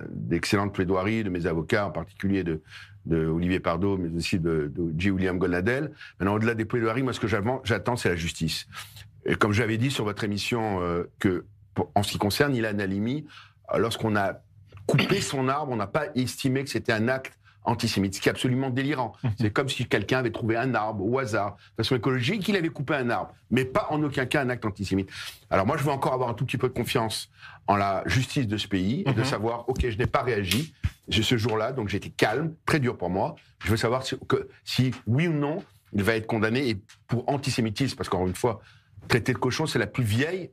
d'excellentes plaidoiries de mes avocats, en particulier de Olivier Pardo, mais aussi de J. William Goldnadel. Maintenant, au-delà des plaidoiries, moi, ce que j'attends, c'est la justice. Et comme j'avais dit sur votre émission, en ce qui concerne Ilan Halimi, lorsqu'on a coupé son arbre, on n'a pas estimé que c'était un acte antisémite, ce qui est absolument délirant. C'est comme si quelqu'un avait trouvé un arbre au hasard, de façon écologique, qu'il avait coupé un arbre, mais pas en aucun cas un acte antisémite. Alors moi, je veux encore avoir un tout petit peu de confiance en la justice de ce pays, et de savoir, ok, je n'ai pas réagi ce jour-là, donc j'étais calme, très dur pour moi. Je veux savoir si oui ou non, il va être condamné, et pour antisémitisme, parce qu'encore une fois, traiter de cochon, c'est la plus vieille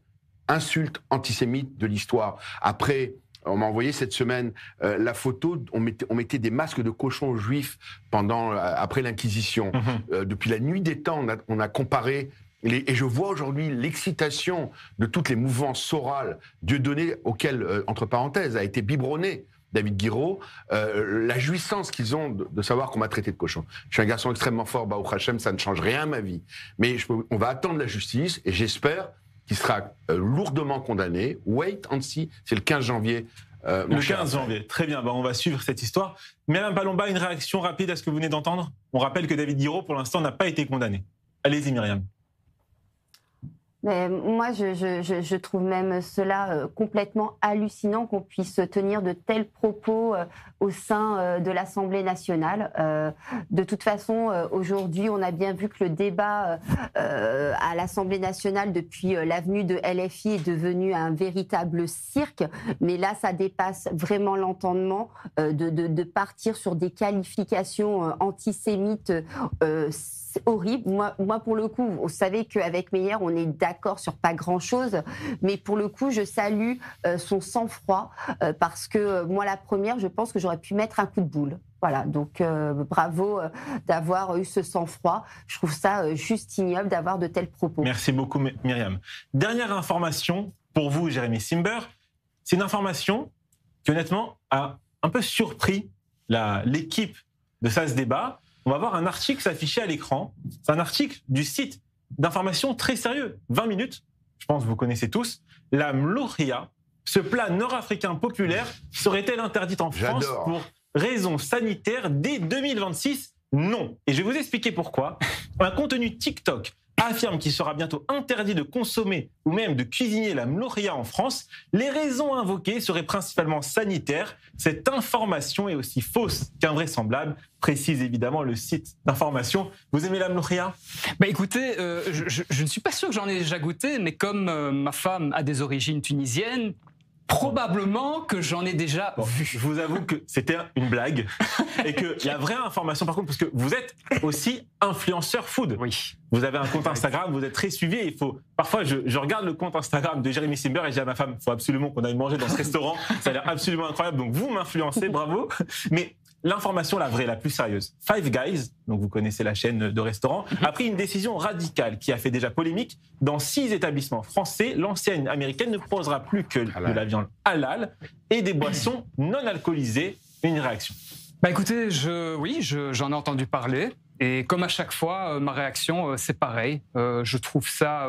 insulte antisémite de l'histoire. Après, on m'a envoyé cette semaine la photo, on mettait des masques de cochons juifs après l'Inquisition. Depuis la nuit des temps, on a comparé, et je vois aujourd'hui l'excitation de toutes les mouvances sorales, Dieudonné, auquel, entre parenthèses, a été biberonné David Guiraud, la jouissance qu'ils ont de savoir qu'on m'a traité de cochon. Je suis un garçon extrêmement fort, Baruch Hashem, ça ne change rien à ma vie. Mais on va attendre la justice, et j'espère qu'il sera lourdement condamné. Wait and see, c'est le 15 janvier. Le 15 janvier, très bien, on va suivre cette histoire. Madame Palomba, une réaction rapide à ce que vous venez d'entendre? On rappelle que David Guiraud, pour l'instant, n'a pas été condamné. Allez-y, Myriam. Mais moi, je trouve même cela complètement hallucinant qu'on puisse tenir de tels propos au sein de l'Assemblée nationale. De toute façon, aujourd'hui, on a bien vu que le débat à l'Assemblée nationale depuis l'avenue de LFI est devenu un véritable cirque. Mais là, ça dépasse vraiment l'entendement de partir sur des qualifications antisémites horrible. Moi, pour le coup, vous savez qu'avec Meyer, on est d'accord sur pas grand-chose, mais pour le coup, je salue son sang-froid, parce que moi, la première, je pense que j'aurais pu mettre un coup de boule. Voilà, donc bravo d'avoir eu ce sang-froid. Je trouve ça juste ignoble d'avoir de tels propos. Merci beaucoup, Myriam. Dernière information pour vous, Jérémy Simber. C'est une information qui, honnêtement, a un peu surpris l'équipe de Ça se débat. On va voir un article s'afficher à l'écran. C'est un article du site d'information très sérieux. 20 minutes, je pense que vous connaissez tous. La mlouria, ce plat nord-africain populaire, serait-elle interdite en France pour raisons sanitaires dès 2026? Non. Et je vais vous expliquer pourquoi. Un contenu TikTok affirme qu'il sera bientôt interdit de consommer ou même de cuisiner la mlouria en France. Les raisons invoquées seraient principalement sanitaires. Cette information est aussi fausse qu'invraisemblable, précise évidemment le site d'information. Vous aimez la mlouria? Écoutez, je ne suis pas sûr que j'en ai déjà goûté, mais comme ma femme a des origines tunisiennes, probablement que j'en ai déjà vu. Je vous avoue que c'était une blague et que la vraie information, par contre, parce que vous êtes aussi influenceur food. Oui. Vous avez un compte Instagram, vous êtes très suivi. Et parfois, je regarde le compte Instagram de Jérémy Simber et je dis à ma femme, il faut absolument qu'on aille manger dans ce restaurant. Ça a l'air absolument incroyable. Donc vous m'influencez, bravo. Mais l'information, la vraie, la plus sérieuse. Five Guys, donc vous connaissez la chaîne de restaurants, a pris une décision radicale qui a fait déjà polémique. Dans 6 établissements français, l'enseigne américaine ne proposera plus que de la viande halal et des boissons non alcoolisées. Une réaction? Écoutez, j'en ai entendu parler. Et comme à chaque fois, ma réaction, c'est pareil. Je trouve ça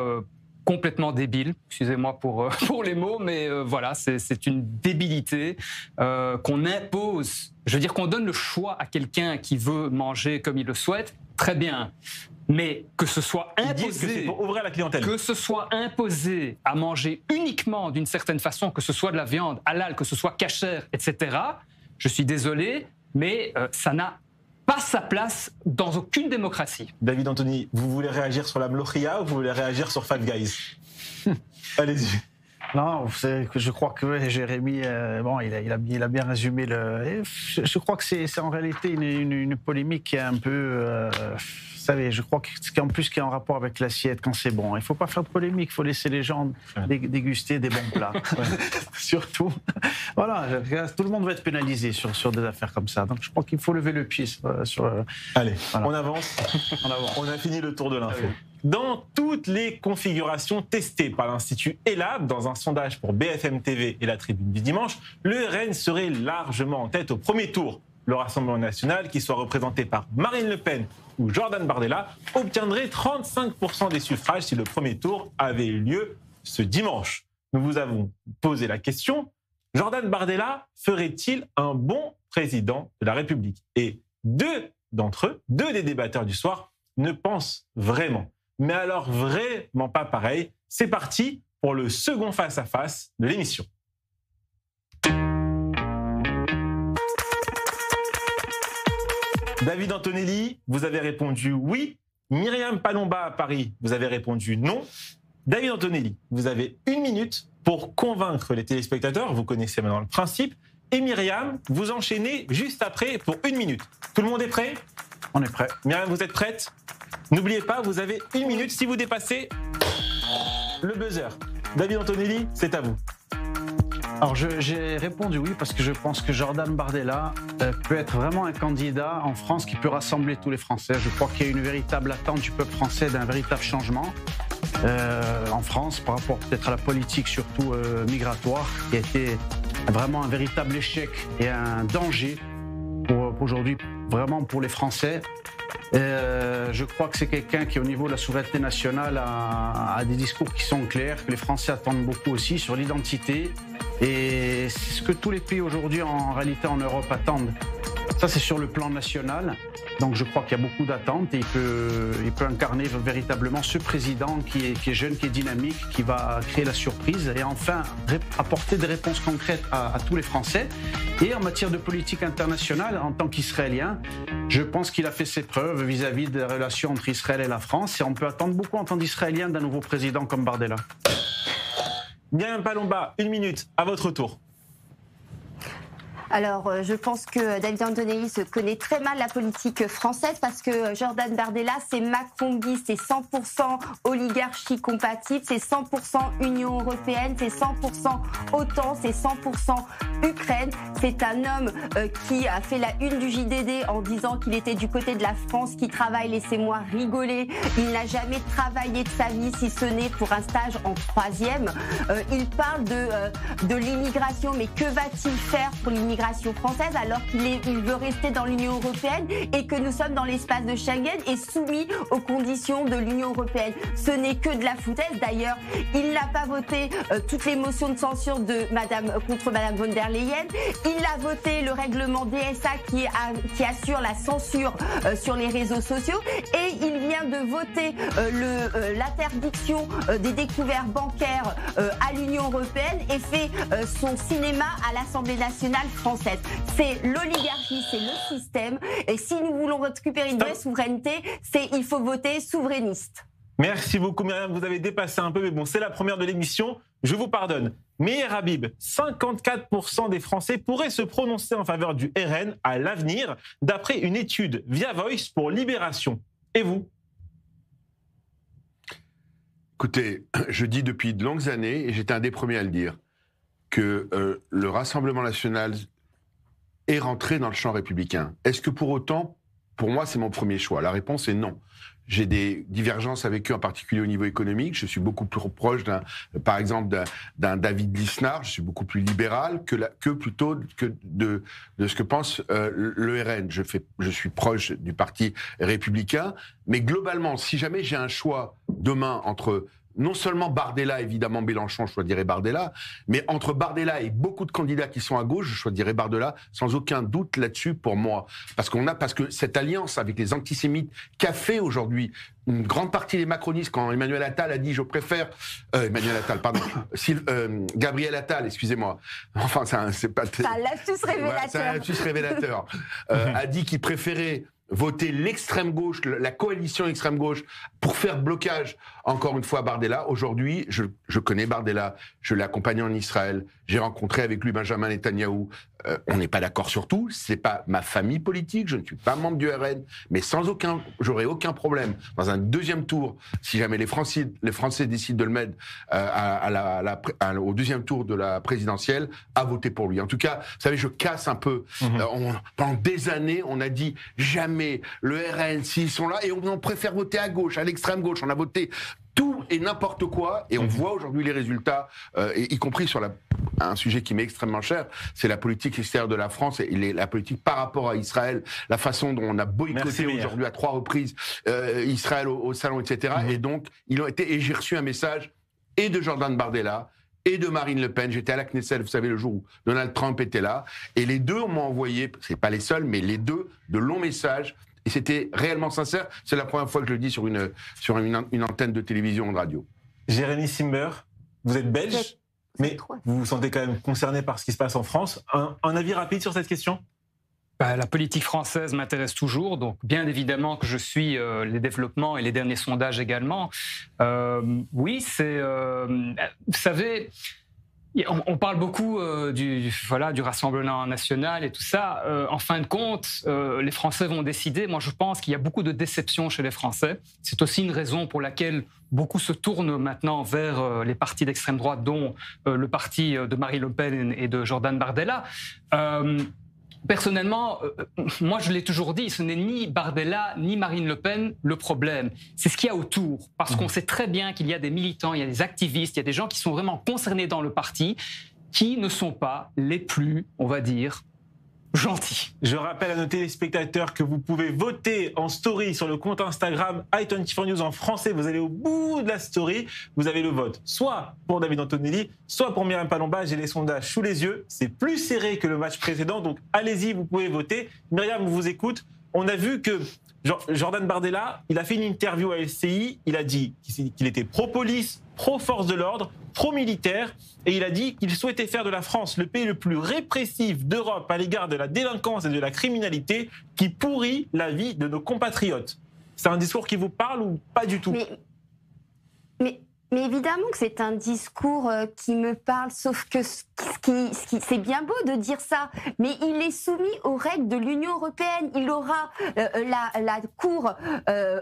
complètement débile. Excusez-moi pour les mots, mais voilà, c'est une débilité qu'on impose. Je veux dire qu'on donne le choix à quelqu'un qui veut manger comme il le souhaite, très bien. Mais que ce soit imposé, que c'est pour ouvrir la clientèle. Que ce soit imposé à manger uniquement d'une certaine façon, que ce soit de la viande halal, que ce soit cachère, etc. Je suis désolé, mais ça n'a pas sa place dans aucune démocratie. David Anthony, vous voulez réagir sur la mlochia ou vous voulez réagir sur Five Guys? Allez-y. Non, je crois que Jérémy, il a bien résumé le. Je crois que c'est en réalité une polémique qui est un peu. Vous savez, je crois qu'en plus qui est en rapport avec l'assiette quand c'est bon. Il ne faut pas faire de polémique, il faut laisser les gens déguster des bons plats. Surtout. Voilà, tout le monde va être pénalisé sur des affaires comme ça. Donc je crois qu'il faut lever le pied sur. Allez, voilà. On avance. On a fini le tour de l'info. Dans toutes les configurations testées par l'Institut ELAB, dans un sondage pour BFM TV et la Tribune du dimanche, le RN serait largement en tête au premier tour. Le Rassemblement national, qui soit représenté par Marine Le Pen ou Jordan Bardella, obtiendrait 35% des suffrages si le premier tour avait eu lieu ce dimanche. Nous vous avons posé la question, Jordan Bardella ferait-il un bon président de la République? Et deux des débatteurs du soir, ne pensent vraiment. Mais alors vraiment pas pareil. C'est parti pour le second face-à-face de l'émission. David Antonelli, vous avez répondu oui. Myriam Palomba à Paris, vous avez répondu non. David Antonelli, vous avez 1 minute pour convaincre les téléspectateurs. Vous connaissez maintenant le principe. Et Myriam, vous enchaînez juste après pour 1 minute. Tout le monde est prêt? On est prêt. Myriam, vous êtes prête? N'oubliez pas, vous avez 1 minute. Si vous dépassez le buzzer. David Antonelli, c'est à vous. Alors j'ai répondu oui parce que je pense que Jordan Bardella peut être vraiment un candidat en France qui peut rassembler tous les Français. Je crois qu'il y a une véritable attente du peuple français d'un véritable changement en France par rapport peut-être à la politique surtout migratoire qui a été vraiment un véritable échec et un danger pour aujourd'hui vraiment pour les Français. Je crois que c'est quelqu'un qui, au niveau de la souveraineté nationale, a des discours qui sont clairs, que les Français attendent beaucoup aussi sur l'identité. Et c'est ce que tous les pays aujourd'hui, en réalité, en Europe attendent. Ça, c'est sur le plan national. Donc, je crois qu'il y a beaucoup d'attentes et il peut incarner véritablement ce président qui est jeune, qui est dynamique, qui va créer la surprise et enfin apporter des réponses concrètes à tous les Français. Et en matière de politique internationale, en tant qu'Israélien, je pense qu'il a fait ses preuves vis-à-vis des relations entre Israël et la France. Et on peut attendre beaucoup en tant d'Israélien d'un nouveau président comme Bardella. Myriam Palomba, 1 minute, à votre tour. Alors, je pense que David Antonelli se connaît très mal la politique française parce que Jordan Bardella, c'est macroniste, c'est 100% oligarchie compatible, c'est 100% Union européenne, c'est 100% OTAN, c'est 100% Ukraine. C'est un homme qui a fait la une du JDD en disant qu'il était du côté de la France, qui travaille, laissez-moi rigoler. Il n'a jamais travaillé de sa vie, si ce n'est pour un stage en 3e. Il parle de l'immigration, mais que va-t-il faire pour l'immigration française alors qu'il veut rester dans l'Union européenne et que nous sommes dans l'espace de Schengen et soumis aux conditions de l'Union européenne. Ce n'est que de la foutaise. D'ailleurs, il n'a pas voté toutes les motions de censure contre Madame von der Leyen. Il a voté le règlement DSA qui assure la censure sur les réseaux sociaux et il vient de voter l'interdiction des découvertes bancaires à l'Union européenne et fait son cinéma à l'Assemblée nationale française. C'est l'oligarchie, c'est le système. Et si nous voulons récupérer une vraie souveraineté, il faut voter souverainiste. Merci beaucoup Myriam, vous avez dépassé un peu, mais bon, c'est la première de l'émission, je vous pardonne. Meir Habib, 54% des Français pourraient se prononcer en faveur du RN à l'avenir, d'après une étude via Voice pour Libération. Et vous? Écoutez, je dis depuis de longues années, et j'étais un des premiers à le dire, que le Rassemblement national est rentré dans le champ républicain. Est-ce que pour autant, pour moi, c'est mon premier choix? La réponse est non. J'ai des divergences avec eux, en particulier au niveau économique. Je suis beaucoup plus proche, par exemple, d'un David Lisnard. Je suis beaucoup plus libéral que plutôt que de ce que pense le RN. Je suis proche du parti républicain. Mais globalement, si jamais j'ai un choix demain entre non seulement Bardella, évidemment Mélenchon, je choisirais Bardella, mais entre Bardella et beaucoup de candidats qui sont à gauche, je choisirais Bardella, sans aucun doute là-dessus pour moi. Parce que cette alliance avec les antisémites qu'a fait aujourd'hui une grande partie des macronistes, quand Emmanuel Attal a dit je préfère... Gabriel Attal, excusez-moi. Enfin, c'est pas... C'est un lapsus révélateur. Ouais, c'est un lapsus révélateur. A dit qu'il préférait voter l'extrême gauche, la coalition extrême gauche, pour faire blocage, encore une fois, à Bardella. Aujourd'hui, je connais Bardella, je l'ai accompagné en Israël, j'ai rencontré avec lui Benjamin Netanyahou. On n'est pas d'accord sur tout, c'est pas ma famille politique, je ne suis pas membre du RN, mais j'aurais aucun problème dans un deuxième tour, si jamais les Français décident de le mettre au deuxième tour de la présidentielle, à voter pour lui. En tout cas, vous savez, je casse un peu. Pendant des années, on a dit jamais le RN, s'ils sont là, et on préfère voter à gauche, à l'extrême gauche. On a voté tout et n'importe quoi, et on voit aujourd'hui les résultats, y compris sur un sujet qui m'est extrêmement cher, c'est la politique extérieure de la France et la politique par rapport à Israël, la façon dont on a boycotté aujourd'hui à 3 reprises Israël au salon, etc. Et donc, et j'ai reçu un message et de Jordan Bardella et de Marine Le Pen. J'étais à la Knesset, vous savez, le jour où Donald Trump était là, et les deux m'ont envoyé, c'est pas les seuls, mais les deux, de longs messages. Et c'était réellement sincère. C'est la première fois que je le dis sur une antenne de télévision ou de radio. Jérémy Simber, vous êtes belge, mais vous vous sentez quand même concerné par ce qui se passe en France. Un avis rapide sur cette question ? La politique française m'intéresse toujours, donc bien évidemment que je suis les développements et les derniers sondages également. Oui, c'est... vous savez... On parle beaucoup du Rassemblement national et tout ça. En fin de compte, les Français vont décider. Moi, je pense qu'il y a beaucoup de déception chez les Français. C'est aussi une raison pour laquelle beaucoup se tournent maintenant vers les partis d'extrême droite, dont le parti de Marine Le Pen et de Jordan Bardella. Personnellement, moi je l'ai toujours dit, ce n'est ni Bardella ni Marine Le Pen le problème. C'est ce qu'il y a autour. Parce qu'on sait très bien qu'il y a des militants, il y a des activistes, il y a des gens qui sont vraiment concernés dans le parti, qui ne sont pas les plus, on va dire, gentils. Je rappelle à nos téléspectateurs que vous pouvez voter en story sur le compte Instagram i24news en français. Vous allez au bout de la story, vous avez le vote soit pour David Antonelli, soit pour Myriam Palomba. J'ai les sondages sous les yeux. C'est plus serré que le match précédent, donc allez-y, vous pouvez voter. Myriam, on vous écoute. On a vu que Jordan Bardella, il a fait une interview à LCI, il a dit qu'il était pro-police, pro-force de l'ordre, pro-militaire, et il a dit qu'il souhaitait faire de la France le pays le plus répressif d'Europe à l'égard de la délinquance et de la criminalité qui pourrit la vie de nos compatriotes. C'est un discours qui vous parle ou pas du tout ? Mais évidemment que c'est un discours qui me parle, sauf que c'est bien beau de dire ça, mais il est soumis aux règles de l'Union européenne. Il aura la Cour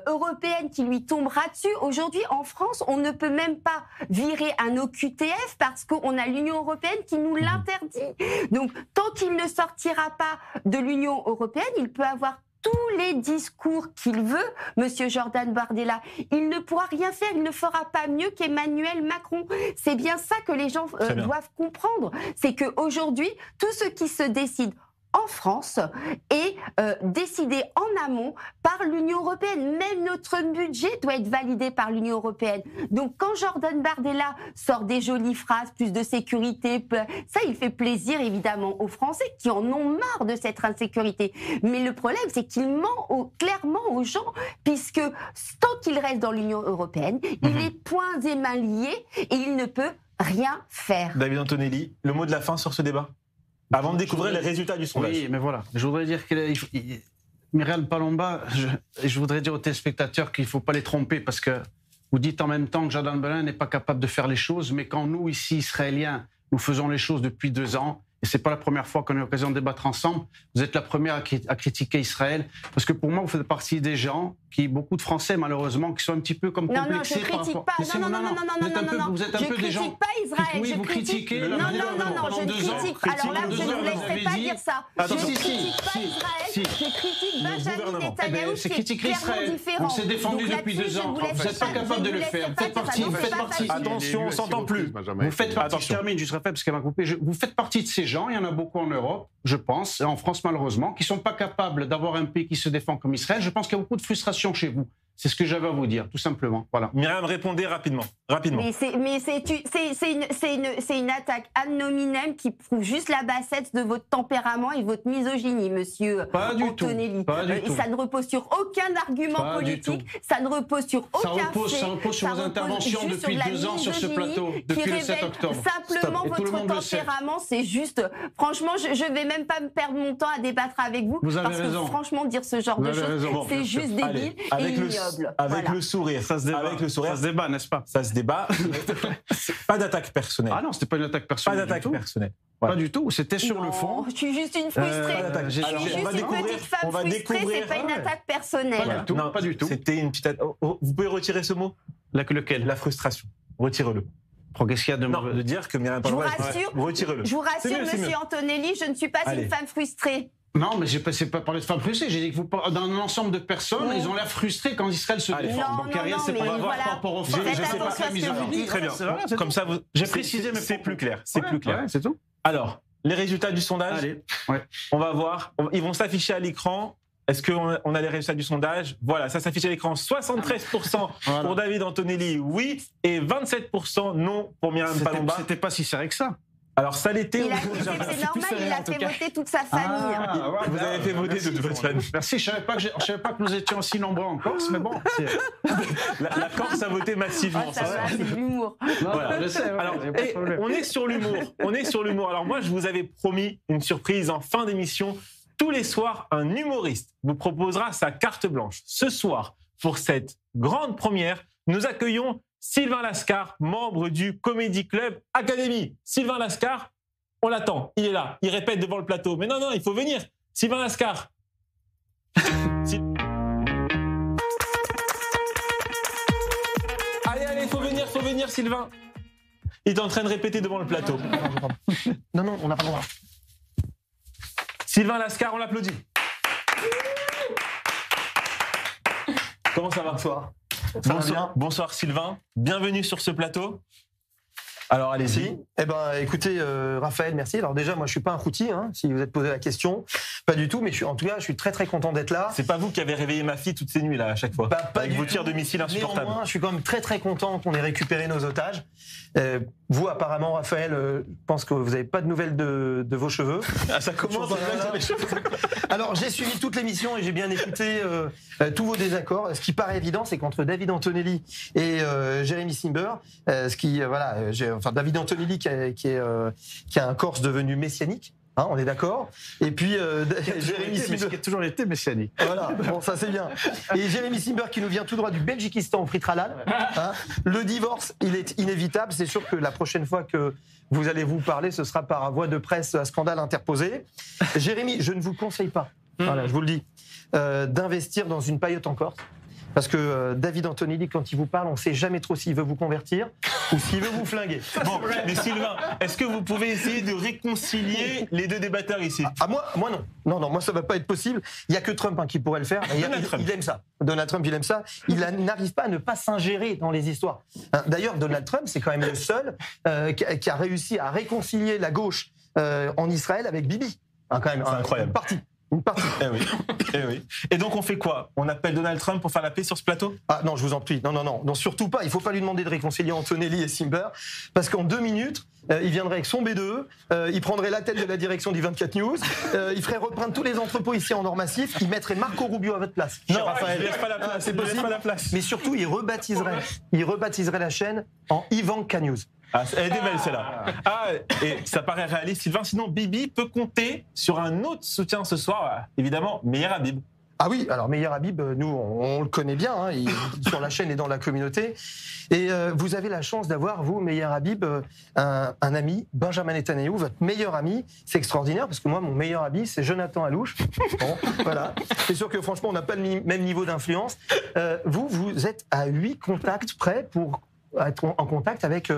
européenne qui lui tombera dessus. Aujourd'hui, en France, on ne peut même pas virer un OQTF parce qu'on a l'Union européenne qui nous l'interdit. Donc, tant qu'il ne sortira pas de l'Union européenne, il peut avoir tous les discours qu'il veut, Monsieur Jordan Bardella. Il ne pourra rien faire, il ne fera pas mieux qu'Emmanuel Macron. C'est bien ça que les gens doivent comprendre. C'est qu'aujourd'hui, tout ce qui se décide en France est décidé en amont par l'Union européenne. Même notre budget doit être validé par l'Union européenne. Donc quand Jordan Bardella sort des jolies phrases, plus de sécurité, ça il fait plaisir évidemment aux Français qui en ont marre de cette insécurité. Mais le problème c'est qu'il ment clairement aux gens, puisque tant qu'il reste dans l'Union européenne, il est poings et mains liés et il ne peut rien faire. David Antonelli, le mot de la fin sur ce débat avant de découvrir les résultats du sondage. Oui, mais voilà. Je voudrais dire que Myriam Palomba, je voudrais dire aux téléspectateurs qu'il ne faut pas les tromper, parce que vous dites en même temps que Jordan Bardella n'est pas capable de faire les choses, mais quand nous, ici, Israéliens, nous faisons les choses depuis 2 ans, et ce n'est pas la première fois qu'on a l'occasion de débattre ensemble, vous êtes la première à critiquer Israël, parce que pour moi, vous faites partie des gens beaucoup de Français, malheureusement, qui sont un petit peu comme complexés par rapport... Non, vous êtes un peu des gens... Je critique pas Israël, oui, vous critiquez... Non, je critique... Alors là, je ne vous laisserai pas dire ça. Je ne critique pas Israël, je critique Benjamin Netanyahou, qui est clairement différent. On s'est défendu depuis 2 ans. Vous n'êtes pas capable de le faire. Vous faites partie... Attention, on s'entend plus. Vous faites partie... Je termine, je serai fait parce qu'elle m'a coupé. Vous faites partie de ces gens, il y en a beaucoup en Europe, je pense, et en France malheureusement, qui ne sont pas capables d'avoir un pays qui se défend comme Israël. Je pense qu'il y a beaucoup de frustration chez vous. C'est ce que j'avais à vous dire, tout simplement. Voilà. Myriam, répondez rapidement. Mais c'est une attaque ad nominem qui prouve juste la bassesse de votre tempérament et votre misogynie, monsieur Antonelli. Ça ne repose sur aucun argument politique, ça ne repose sur aucun fait. Ça repose sur vos interventions depuis 2 ans sur ce plateau, depuis le 7 octobre. Simplement votre tempérament, c'est juste... Franchement, je ne vais même pas me perdre mon temps à débattre avec vous. Vous avez parce raison. que franchement, dire ce genre de choses, c'est juste débile et ignoble. Avec le sourire, ça se débat. Avec le sourire, ça se débat, n'est-ce pas? Ça se débat. Pas d'attaque personnelle. Ah non, c'était pas une attaque personnelle. Pas d'attaque personnelle. Pas du tout. C'était sur le fond. Je suis juste une frustrée. Je suis juste une petite femme frustrée. C'est pas une attaque personnelle. Pas du tout. C'était une petite. Vous pouvez retirer ce mot? Lequel? La frustration. Retirez-le. Qu'est-ce qu'il y a de dire que Myriam Je vous rassure. Retirez-le. Je vous rassure, monsieur Antonelli, je ne suis pas une femme frustrée. Non, mais je n'ai pas parlé de femmes frustrées. J'ai dit que dans un ensemble de personnes, ils ont l'air frustrés quand Israël se défend. Donc, Ariel, c'est pas voir par rapport aux femmes. Je sais pas la misogynie. Très bien. Comme ça, j'ai précisé, mais c'est plus clair. C'est plus clair. C'est tout. Alors, les résultats du sondage. Allez. On va voir. Ils vont s'afficher à l'écran. Est-ce qu'on a les résultats du sondage? Voilà, ça s'affiche à l'écran. 73% pour David Antonelli, oui, et 27% non pour Myriam Palomba. C'était pas si serré que ça. Alors ça l'était. C'est normal, il a fait voter toute sa famille. Vous avez fait voter toute votre famille. Merci, je savais pas que nous étions si nombreux en Corse, mais bon. La Corse a voté massivement. Ça va, c'est de l'humour. Voilà. Je sais. Alors, on est sur l'humour. On est sur l'humour. Alors moi, je vous avais promis une surprise en fin d'émission. Tous les soirs, un humoriste vous proposera sa carte blanche. Ce soir, pour cette grande première, nous accueillons Sylvain Lascar, membre du Comedy Club Academy. Sylvain Lascar, on l'attend, il est là, il répète devant le plateau. Mais non, il faut venir. Sylvain Lascar. Allez, il faut venir, Sylvain. Il est en train de répéter devant le plateau. Non, on n'a pas le droit. Sylvain Lascar, on l'applaudit. Comment ça va? Bonsoir Sylvain, bienvenue sur ce plateau. Alors allez-y. Eh ben, écoutez, Raphaël, merci. Alors déjà, moi, je suis pas un routi, si vous êtes posé la question, pas du tout. Mais en tout cas, je suis très très content d'être là. C'est pas vous qui avez réveillé ma fille toutes ces nuits là à chaque fois, avec vos tirs de missiles insupportables. Néanmoins, je suis quand même très très content qu'on ait récupéré nos otages. Vous, apparemment, Raphaël, je pense que vous n'avez pas de nouvelles de vos cheveux. Ah, ça commence. Alors, j'ai suivi toute l'émission et j'ai bien écouté tous vos désaccords. Ce qui paraît évident, c'est qu'entre David Antonelli et Jérémy Simber, David Antonelli qui a un Corse devenu messianique. On est d'accord. Et puis Jérémy Simber qui a toujours été messianique. Voilà, bon, ça c'est bien. Et Jérémy Simber qui nous vient tout droit du Belgikistan au frites halal. Le divorce, il est inévitable. C'est sûr que la prochaine fois que vous allez vous parler, ce sera par voie de presse à scandale interposé. Jérémy, je ne vous conseille pas, voilà, je vous le dis, d'investir dans une paillote en Corse. Parce que David Antonelli, quand il vous parle, on ne sait jamais trop s'il veut vous convertir ou s'il veut vous flinguer. Bon, mais Sylvain, est-ce que vous pouvez essayer de réconcilier les deux débatteurs ici? Moi non. Non, moi ça ne va pas être possible. Il n'y a que Trump qui pourrait le faire. Il aime ça. Donald Trump, il aime ça. Il n'arrive pas à ne pas s'ingérer dans les histoires. D'ailleurs, Donald Trump, c'est quand même le seul qui a réussi à réconcilier la gauche en Israël avec Bibi. Quand même, c'est incroyable. Une partie. Eh oui. Et donc on fait quoi? On appelle Donald Trump pour faire la paix sur ce plateau? Ah non, je vous en prie. Non, surtout pas. Il ne faut pas lui demander de réconcilier Antonelli et Simber, parce qu'en 2 minutes, il viendrait avec son B2, il prendrait la tête de la direction du 24 News, il ferait reprendre tous les entrepôts ici en or massif, il mettrait Marco Rubio à votre place. Non, Raphaël, laisse pas la place. C'est possible. Pas la place. Mais surtout, il rebaptiserait la chaîne en Ivanka News. Ah, elle est belle celle-là. Et ça paraît réaliste, Sylvain. Sinon, Bibi peut compter sur un autre soutien ce soir, évidemment, Meir Habib. Ah oui, alors Meir Habib, nous, on le connaît bien, il est sur la chaîne et dans la communauté. Et vous avez la chance d'avoir, vous, Meir Habib, un ami, Benjamin Netanyahou, votre meilleur ami. C'est extraordinaire, parce que moi, mon meilleur ami, c'est Jonathan Alouche. Bon, voilà. C'est sûr que franchement, on n'a pas le même niveau d'influence. Vous êtes à 8 contacts près pour être en contact avec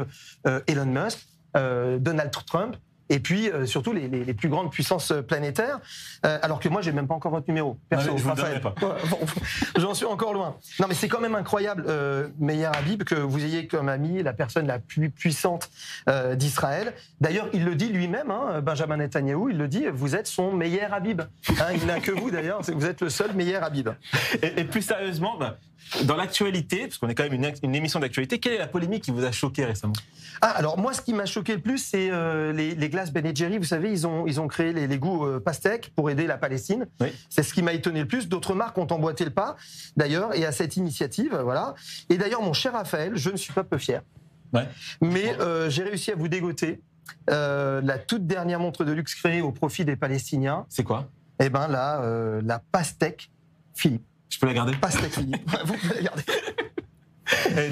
Elon Musk, Donald Trump et puis surtout les plus grandes puissances planétaires. Alors que moi, j'ai même pas encore votre numéro. Perso, je vous le donnerai pas. Bon, j'en suis encore loin. Non, mais c'est quand même incroyable, Meir Habib, que vous ayez comme ami la personne la plus puissante d'Israël. D'ailleurs, il le dit lui-même, hein, Benjamin Netanyahou, il le dit, vous êtes son Meir Habib. Hein, il n'a que vous d'ailleurs, vous êtes le seul Meir Habib. Et plus sérieusement, dans l'actualité, parce qu'on est quand même une émission d'actualité, quelle est la polémique qui vous a choqué récemment? Alors moi, ce qui m'a choqué le plus, c'est les glaces Ben & Jerry. Vous savez, ils ont créé les goûts pastèques pour aider la Palestine. Oui. C'est ce qui m'a étonné le plus. D'autres marques ont emboîté le pas, d'ailleurs, et à cette initiative, voilà. Et d'ailleurs, mon cher Raphaël, je ne suis pas peu fier, mais j'ai réussi à vous dégoter la toute dernière montre de luxe créée au profit des Palestiniens. C'est quoi? Eh ben la pastèque Philippe. Je peux la garder? Pastèque Philippe. Vous pouvez la garder.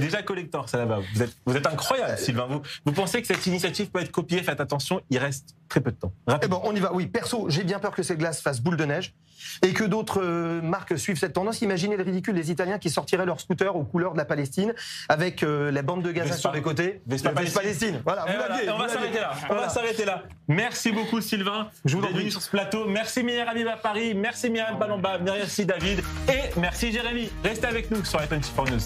Déjà collector, ça là-bas. Vous êtes incroyable, Sylvain. Vous pensez que cette initiative peut être copiée? Faites attention, il reste très peu de temps. Eh ben, on y va. Oui, perso, j'ai bien peur que cette glace fasse boule de neige et que d'autres marques suivent cette tendance. Imaginez le ridicule des Italiens qui sortiraient leur scooter aux couleurs de la Palestine avec la bande de Gaza sur les côtés. Vespa Palestine. Voilà, on va s'arrêter là. On va s'arrêter là. Merci beaucoup, Sylvain. Je vous en prie sur ce plateau. Merci Meir Habib à Paris. Merci Myriam Palomba. Merci David. Et merci Jérémy. Restez avec nous sur i24 News.